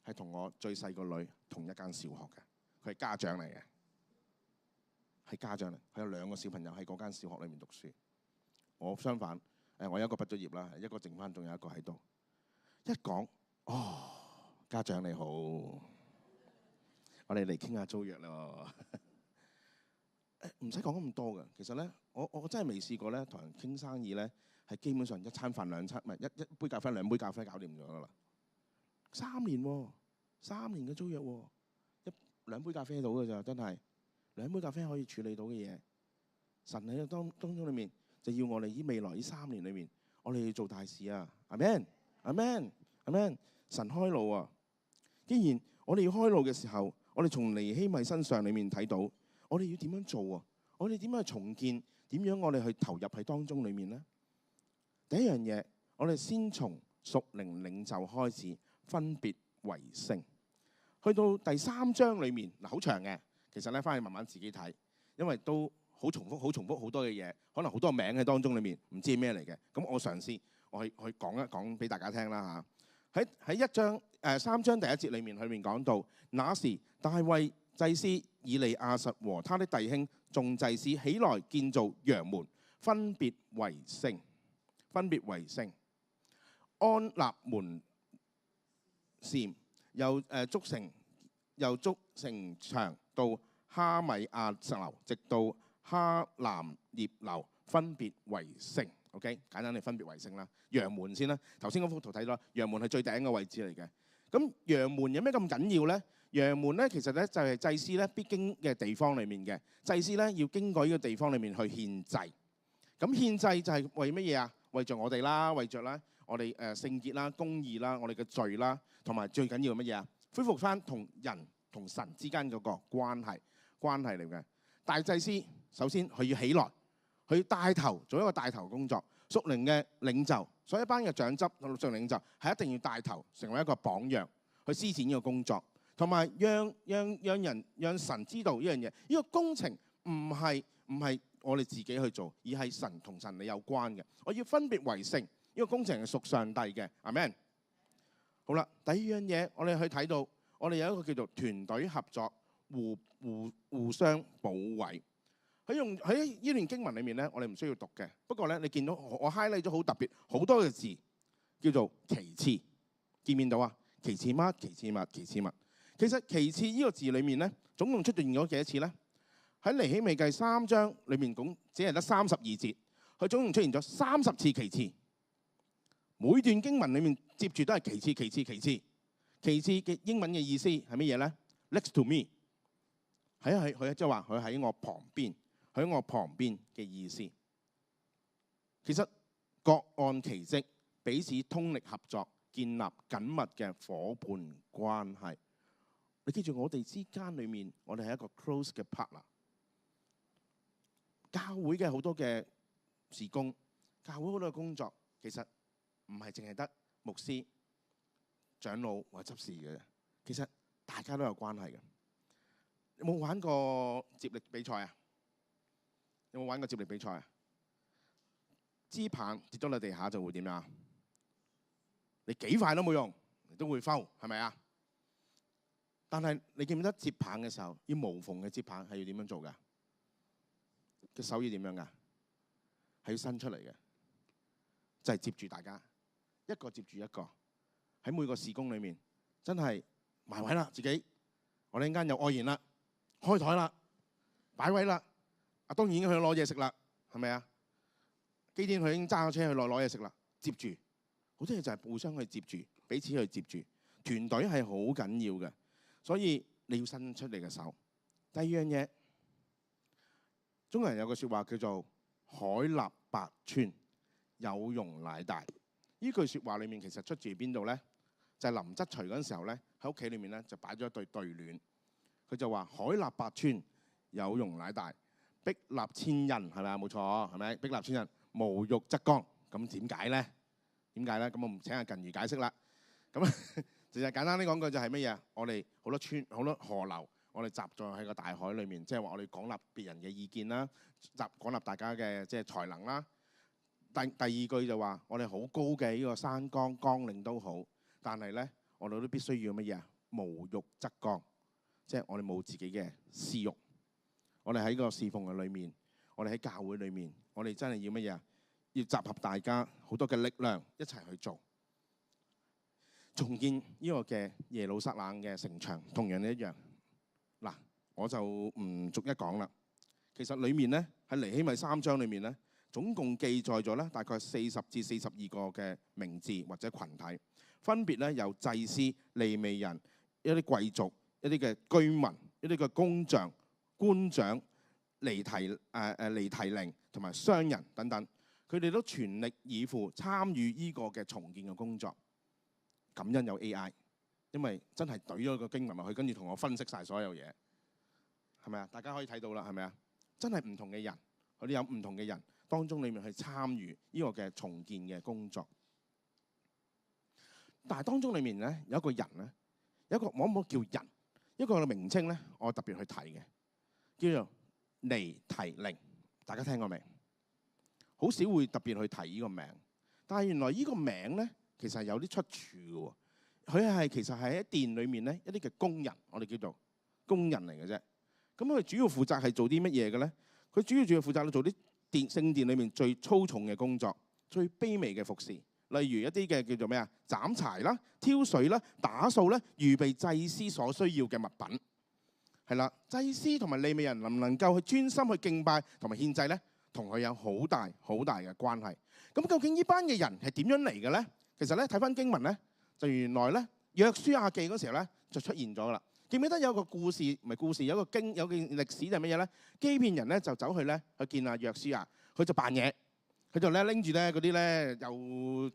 係同我最細個女同一間小學嘅，佢係家長嚟嘅，係家長嚟，佢有2個小朋友喺嗰間小學裏面讀書。我相反，我有一個畢咗業啦，一個剩翻，仲有一個喺度。一講。哦，家長你好，我哋嚟傾下租約咯。唔使講咁多㗎。其實咧，我真係未試過咧，同人傾生意咧，係基本上一餐飯2餐，唔係一杯咖啡2杯咖啡搞掂咗㗎啦。3年喎，3年嘅租約喎，2杯咖啡到㗎咋，真係2杯咖啡可以處理到嘅嘢。神喺當中裏面就要我哋呢未來呢3年裏面，我哋要做大事啊！阿們，阿們，阿們。神開路啊！既然我哋要開路嘅時候，我哋從尼希米身上裏面睇到，我哋要點樣做啊？我哋點樣去重建？點樣我哋去投入喺當中裏面呢？第一樣嘢，我哋先從屬靈領袖開始，分別為聖。去到第3章裏面，好長嘅，其實咧翻去慢慢自己睇，因為都好重複好多嘅嘢，可能好多名喺當中裏面，唔知係咩嚟嘅。咁我嘗試我去講一講俾大家聽啦嚇。喺3章第1節裏面講到，那時大衛祭司以利亞實和他的弟兄眾祭司起來建造羊門，分別為聖，分別為聖。安立門扇，由築城牆到哈米亞樓，直到哈南葉樓，分別為聖。OK， 簡單地分別為聖啦。陽門先啦，頭先嗰幅圖睇到，陽門係最頂嘅位置嚟嘅。咁陽門有咩咁緊要咧？陽門咧其實咧就係祭司咧必經嘅地方裡面嘅，祭司咧要經過呢個地方裡面去獻祭。咁獻祭就係為乜嘢啊？為着我哋啦，為着啦我哋聖潔啦、公義啦、我哋嘅罪啦，同埋最緊要係乜嘢啊？恢復翻同人同神之間嗰個關係嚟嘅。大祭司首先佢要起來，佢帶頭做一個帶頭工作，屬靈嘅領袖，所以一班嘅長執同屬靈領袖係一定要帶頭成為一個榜樣去施展呢個工作，同埋讓神知道呢樣嘢。呢個工程唔係我哋自己去做，而係神同神你有關嘅。我要分別為聖，呢個工程係屬上帝嘅。阿們。好啦，第二樣嘢我哋去睇到，我哋有一個叫做團隊合作，互相保衛。喺呢段經文裏面咧，我哋唔需要讀嘅。不過咧，你見到我 highlight 咗好特別好多嘅字，叫做其次，見唔見到啊？其次乜？其次乜？其次乜？其實其次呢個字裏面咧，總共出現咗幾多次咧？喺尼希米記3章裏面講，只係得32節，佢總共出現咗30次其次。每段經文裏面接住都係其次、其次、其次。其次嘅英文嘅意思係乜嘢咧 ？Next to me， 佢即係話佢喺我旁邊，喺我旁邊嘅意思。其實各按其職，彼此通力合作，建立緊密嘅夥伴關係。你記住，我哋之間裏面，我哋係一個 close 嘅 partner。教會嘅好多嘅事工，教會好多嘅工作，其實唔係淨係得牧師、長老或者執事嘅，其實大家都有關係嘅。有冇玩過接力比賽啊？有冇玩過接力比賽啊？支棒跌咗落地下就會點樣？你幾快都冇用，你都會 foul， 係咪啊？但係你記唔記得接棒嘅時候，要無縫嘅接棒係要點樣做㗎？隻手要點樣㗎？係要伸出嚟嘅，就係接住大家，一個接住一個。喺每個事工裏面，真係埋位啦，自己。我哋陣間有愛筵啦，開台啦，擺位啦。當然已經去攞嘢食啦，係咪啊？基甸佢已經揸咗車去攞嘢食啦，接住。好多嘢就係互相去接住，彼此去接住。團隊係好緊要嘅，所以你要伸出你嘅手。第二樣嘢，中國人有句説話叫做海納百川，有容乃大。呢句説話裏面其實出自邊度咧？就係林則徐嗰陣時候咧，喺屋企裏面咧就擺咗一對對聯。佢就話海納百川，有容乃大，壁立千仞，係咪啊？冇錯，係咪？壁立千仞，無欲則剛。咁點解咧？點解咧？咁我唔請阿近如解釋啦。咁其實簡單啲講句就係乜嘢？我哋好多村、好多河流，我哋集在喺個大海裏面，即係話我哋廣納別人嘅意見啦，廣納大家嘅即係才能啦。第二句就話我哋好高嘅呢個山崗綱領都好，但係咧我哋都必須要乜嘢啊？無欲則剛，即係我哋冇自己嘅私欲。我哋喺個侍奉嘅裏面，我哋喺教會裏面，我哋真係要乜嘢啊？要集合大家好多嘅力量一齊去做，重建呢個嘅耶路撒冷嘅城牆，同樣一樣。嗱，我就唔逐一講啦。其實裏面咧喺尼希米3章裏面咧，總共記載咗咧大概40至42個嘅名字或者群體，分別咧有祭司、利未人、一啲貴族、一啲嘅居民、一啲嘅工匠、官長、尼提寧同埋商人等等。佢哋都全力以赴參與呢個嘅重建嘅工作。感恩有 AI， 因為真係懟咗個經文落去，跟住同我分析晒所有嘢，係咪啊？大家可以睇到啦，係咪啊？真係唔同嘅人，佢哋有唔同嘅人當中裡面去參與呢個嘅重建嘅工作。但係當中裡面咧有一個人咧，有一個我唔好叫人，一個名稱咧，我特別去睇嘅，叫做尼提寧。大家聽過未？好少會特別去提呢個名，但係原來呢個名咧，其實係有啲出處嘅喎。佢係其實係喺殿裏面咧一啲嘅工人，我哋叫做工人嚟嘅啫。咁佢主要負責係做啲乜嘢嘅咧？佢主要負責做啲聖殿裏面最粗重嘅工作，最卑微嘅服侍，例如一啲嘅叫做咩啊，斬柴啦、挑水啦、打掃啦，預備祭司所需要嘅物品。係啦，祭司同埋利未人能唔能夠去專心去敬拜同埋獻祭咧，同佢有好大好大嘅關係。咁究竟呢班嘅人係點樣嚟嘅咧？其實咧睇翻經文咧，就原來咧約書亞記嗰時候咧就出現咗啦。記唔記得有個故事？唔係故事，有件歷史就係乜嘢咧？基遍人咧就走去咧去見阿約書亞，佢就扮嘢，佢就咧拎住咧嗰啲咧又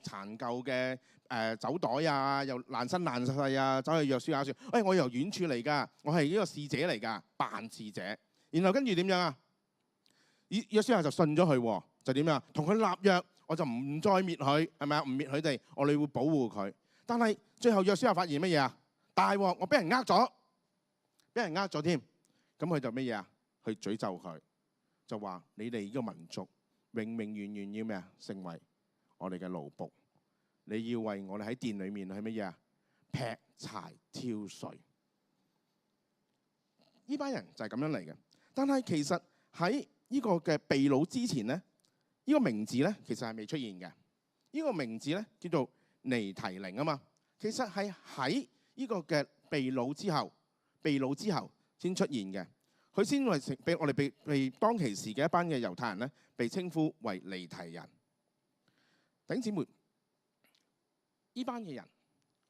殘舊嘅酒袋啊，又爛身爛世啊，走去約書亞説：我由遠處嚟㗎，我係呢個使者嚟㗎，扮使者。然後跟住點樣啊？約書亞就信咗佢，就點樣？同佢立約，我就唔再滅佢，係咪啊？唔滅佢哋，我哋會保護佢。但係最後約書亞發現乜嘢啊？大鑊，我俾人呃咗，俾人呃咗添。咁佢就乜嘢啊？去詛咒佢，就話你哋呢個民族永永遠遠要咩啊？成為我哋嘅奴僕。你要為我哋喺殿裏面係乜嘢啊？劈柴挑水。呢班人就係咁樣嚟嘅。但係其實喺呢個嘅被擄之前咧，呢個名字咧其實係未出現嘅。呢個名字咧叫做尼提寧啊嘛。其實係喺呢個嘅被擄之後先出現嘅。佢先為俾我哋被當其時嘅一班嘅猶太人咧，被稱呼為尼提人。弟兄姊妹，呢班嘅人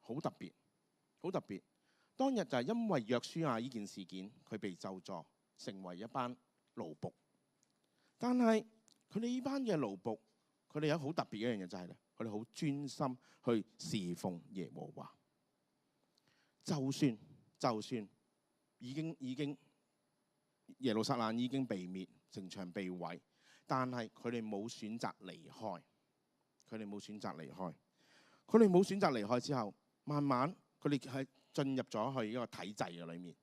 好特別，好特別。當日就係因為約書亞呢件事件，佢被咒詛，成為一班奴僕。但係佢哋呢班嘅奴僕，佢哋有好特別嘅一樣嘢，就係佢哋好專心去侍奉耶和華。就算已經耶路撒冷已經被滅，城牆被毀，但係佢哋冇選擇離開。佢哋冇選擇離開之後，慢慢佢哋係進入咗去一個體制嘅裏面。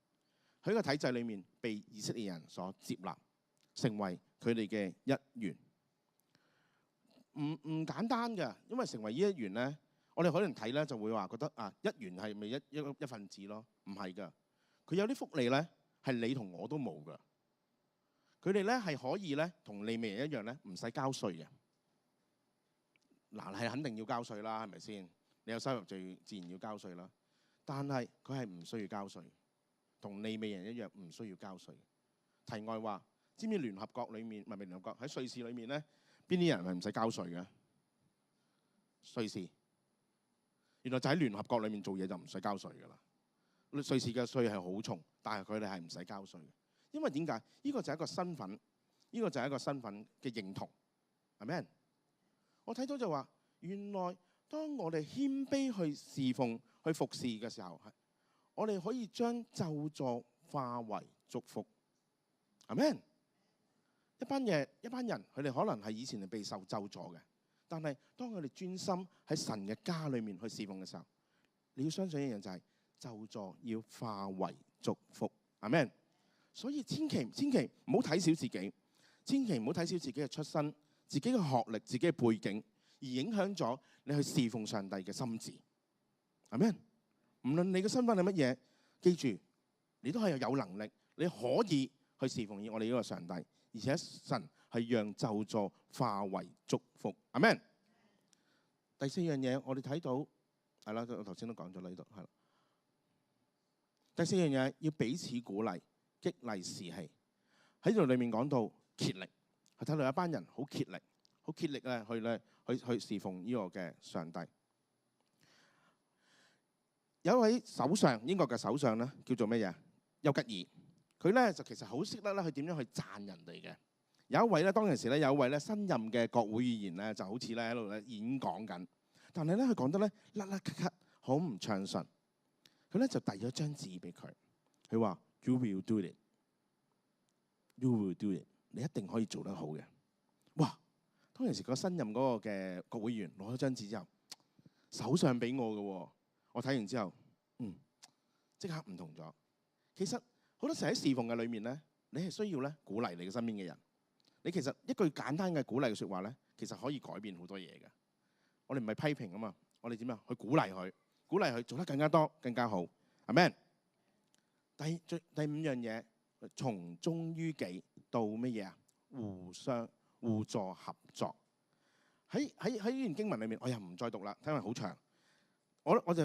喺個體制裏面，被以色列人所接納，成為佢哋嘅一員。唔簡單嘅，因為成為呢一員咧，我哋可能睇咧就會話覺得啊，一員係咪一份子咯？唔係㗎，佢有啲福利咧係你同我都冇㗎。佢哋咧係可以咧同利未人一樣咧，唔使交稅嘅。嗱，係肯定要交稅啦，係咪先？你有收入就自然要交稅啦。但係佢係唔需要交稅，同利未人一樣唔需要交稅。題外話，知唔知聯合國裏面，唔係聯合國喺瑞士裏面咧，邊啲人係唔使交稅嘅？瑞士原來就喺聯合國裏面做嘢就唔使交稅㗎啦。瑞士嘅稅係好重，但係佢哋係唔使交稅嘅。因為點解？呢個就係一個身份，呢個就係一個身份嘅認同，係咪？我睇到就話，原來當我哋謙卑去侍奉、去服侍嘅時候，我哋可以將咒詛化為祝福，係咪？一班人，佢哋可能係以前係被受咒詛嘅，但係當佢哋專心喺神嘅家裏面去侍奉嘅時候，你要相信一樣就係咒詛要化為祝福，係咪？所以千祈唔好睇小自己，千祈唔好睇小自己嘅出身、自己嘅學歷、自己嘅背景，而影響咗你去侍奉上帝嘅心志，係咪？無論你嘅身份係乜嘢，記住你都係有能力，你可以去侍奉我哋呢個上帝，而且神係讓咒詛化為祝福，係咪？第四樣嘢我哋睇到係啦，我頭先都講咗呢度係啦。第四樣嘢要彼此鼓勵。激勵士氣喺度裏面講到竭力，係睇到一班人好竭力去侍奉呢個嘅上帝。有一位首相，英國嘅首相咧，叫做咩嘢？丘吉爾。佢咧就其實好識得咧，佢點樣去讚人哋嘅。有一位咧，當其時咧有一位咧新任嘅國會議員咧，就好似咧喺度咧演講緊，但係咧佢講得咧甩甩咳咳，好唔暢順。佢咧就遞咗張紙俾佢，佢話：You will do it. You will do it. 你一定可以做得好嘅。哇！當其時個新任嗰個嘅國會議員攞咗張紙之後，首相俾我嘅喎。我睇完之後，即刻唔同咗。其實好多時喺侍奉嘅裏面咧，你係需要咧鼓勵你嘅身邊嘅人。你其實一句簡單嘅鼓勵嘅説話咧，其實可以改變好多嘢嘅。我哋唔係批評啊嘛，我哋點樣去鼓勵佢做得更加多、更加好。係咪？第五樣嘢，從忠於己到乜嘢啊？互相互助合作。喺呢段經文裏面，我又唔再讀啦，因為好長。我就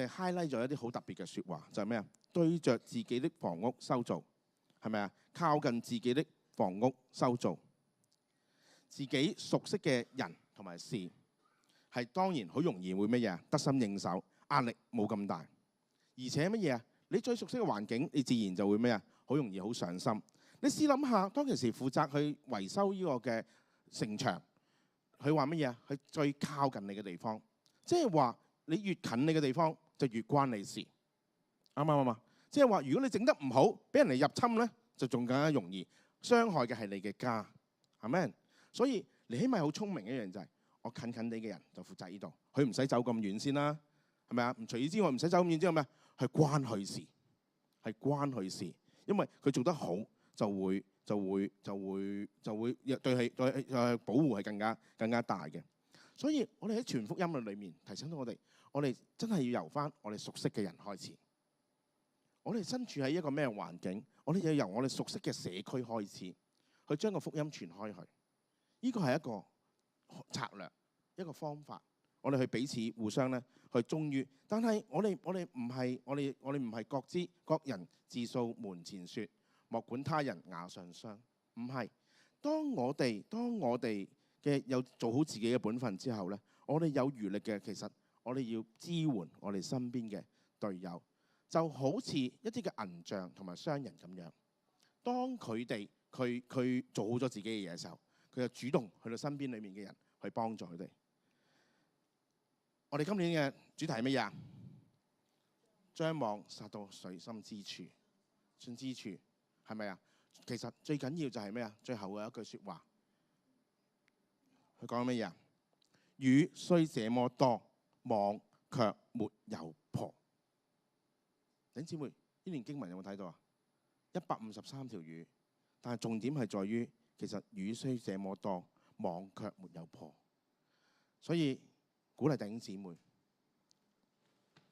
highlight 咗一啲好特別嘅説話，就係咩啊？對着自己的房屋修造，係咪啊？靠近自己的房屋修造，自己熟悉嘅人同埋事，係當然好容易會乜嘢啊？得心應手，壓力冇咁大，而且乜嘢啊？你最熟悉嘅環境，你自然就會咩啊？好容易好上心。你試諗下，當其時負責去維修呢個嘅城牆，佢話乜嘢啊？佢最靠近你嘅地方，即係話你越近你嘅地方，就越關你事。啱唔啱啊？即係話，如果你整得唔好，俾人嚟入侵咧，就仲更加容易傷害嘅係你嘅家，係咪？所以你起碼好聰明一樣就係，我近近地嘅人就負責呢度，佢唔使走咁遠先啦，係咪啊？除此之外唔使走咁遠之後咩？係關佢事，係關佢事，因為佢做得好就會對佢保護係更加大嘅。所以我哋喺全福音嘅裏面提醒到我哋真係要由翻我哋熟悉嘅人開始。我哋身處喺一個咩環境，我哋要由我哋熟悉嘅社區開始，去將個福音傳開去。呢個係一個策略，一個方法。我哋去彼此互相咧去忠於，但係我哋唔係各知各人自掃門前雪，莫管他人瓦上霜。唔係，當我哋嘅有做好自己嘅本分之後咧，我哋有餘力嘅，其實我哋要支援我哋身邊嘅隊友。就好似一啲嘅銀匠同埋商人咁樣，當佢做好咗自己嘅嘢嘅時候，佢就主動去到身邊裡面嘅人去幫助佢哋。我哋今年嘅主題係乜嘢？將網撒到水深之處，係咪啊？其實最緊要就係咩啊？最後嘅一句説話，佢講乜嘢啊？魚雖這麼多，網卻沒有破。弟兄姊妹，呢段經文有冇睇到啊？153條魚，但係重點係在於，其實魚雖這麼多，網卻沒有破。所以鼓勵弟兄姊妹，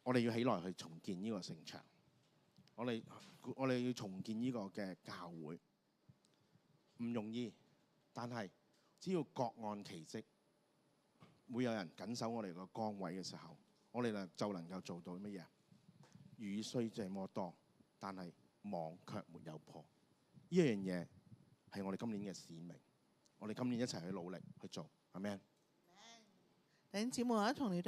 我哋要起來去重建呢個城牆，我哋要重建呢個嘅教會，唔容易，但係只要各按其職，每有人緊守我哋個崗位嘅時候，我哋就能夠做到乜嘢？魚雖這麼多，但係網卻沒有破。呢樣嘢係我哋今年嘅使命，我哋今年一齊去努力去做，阿們。弟兄姊妹，我一同你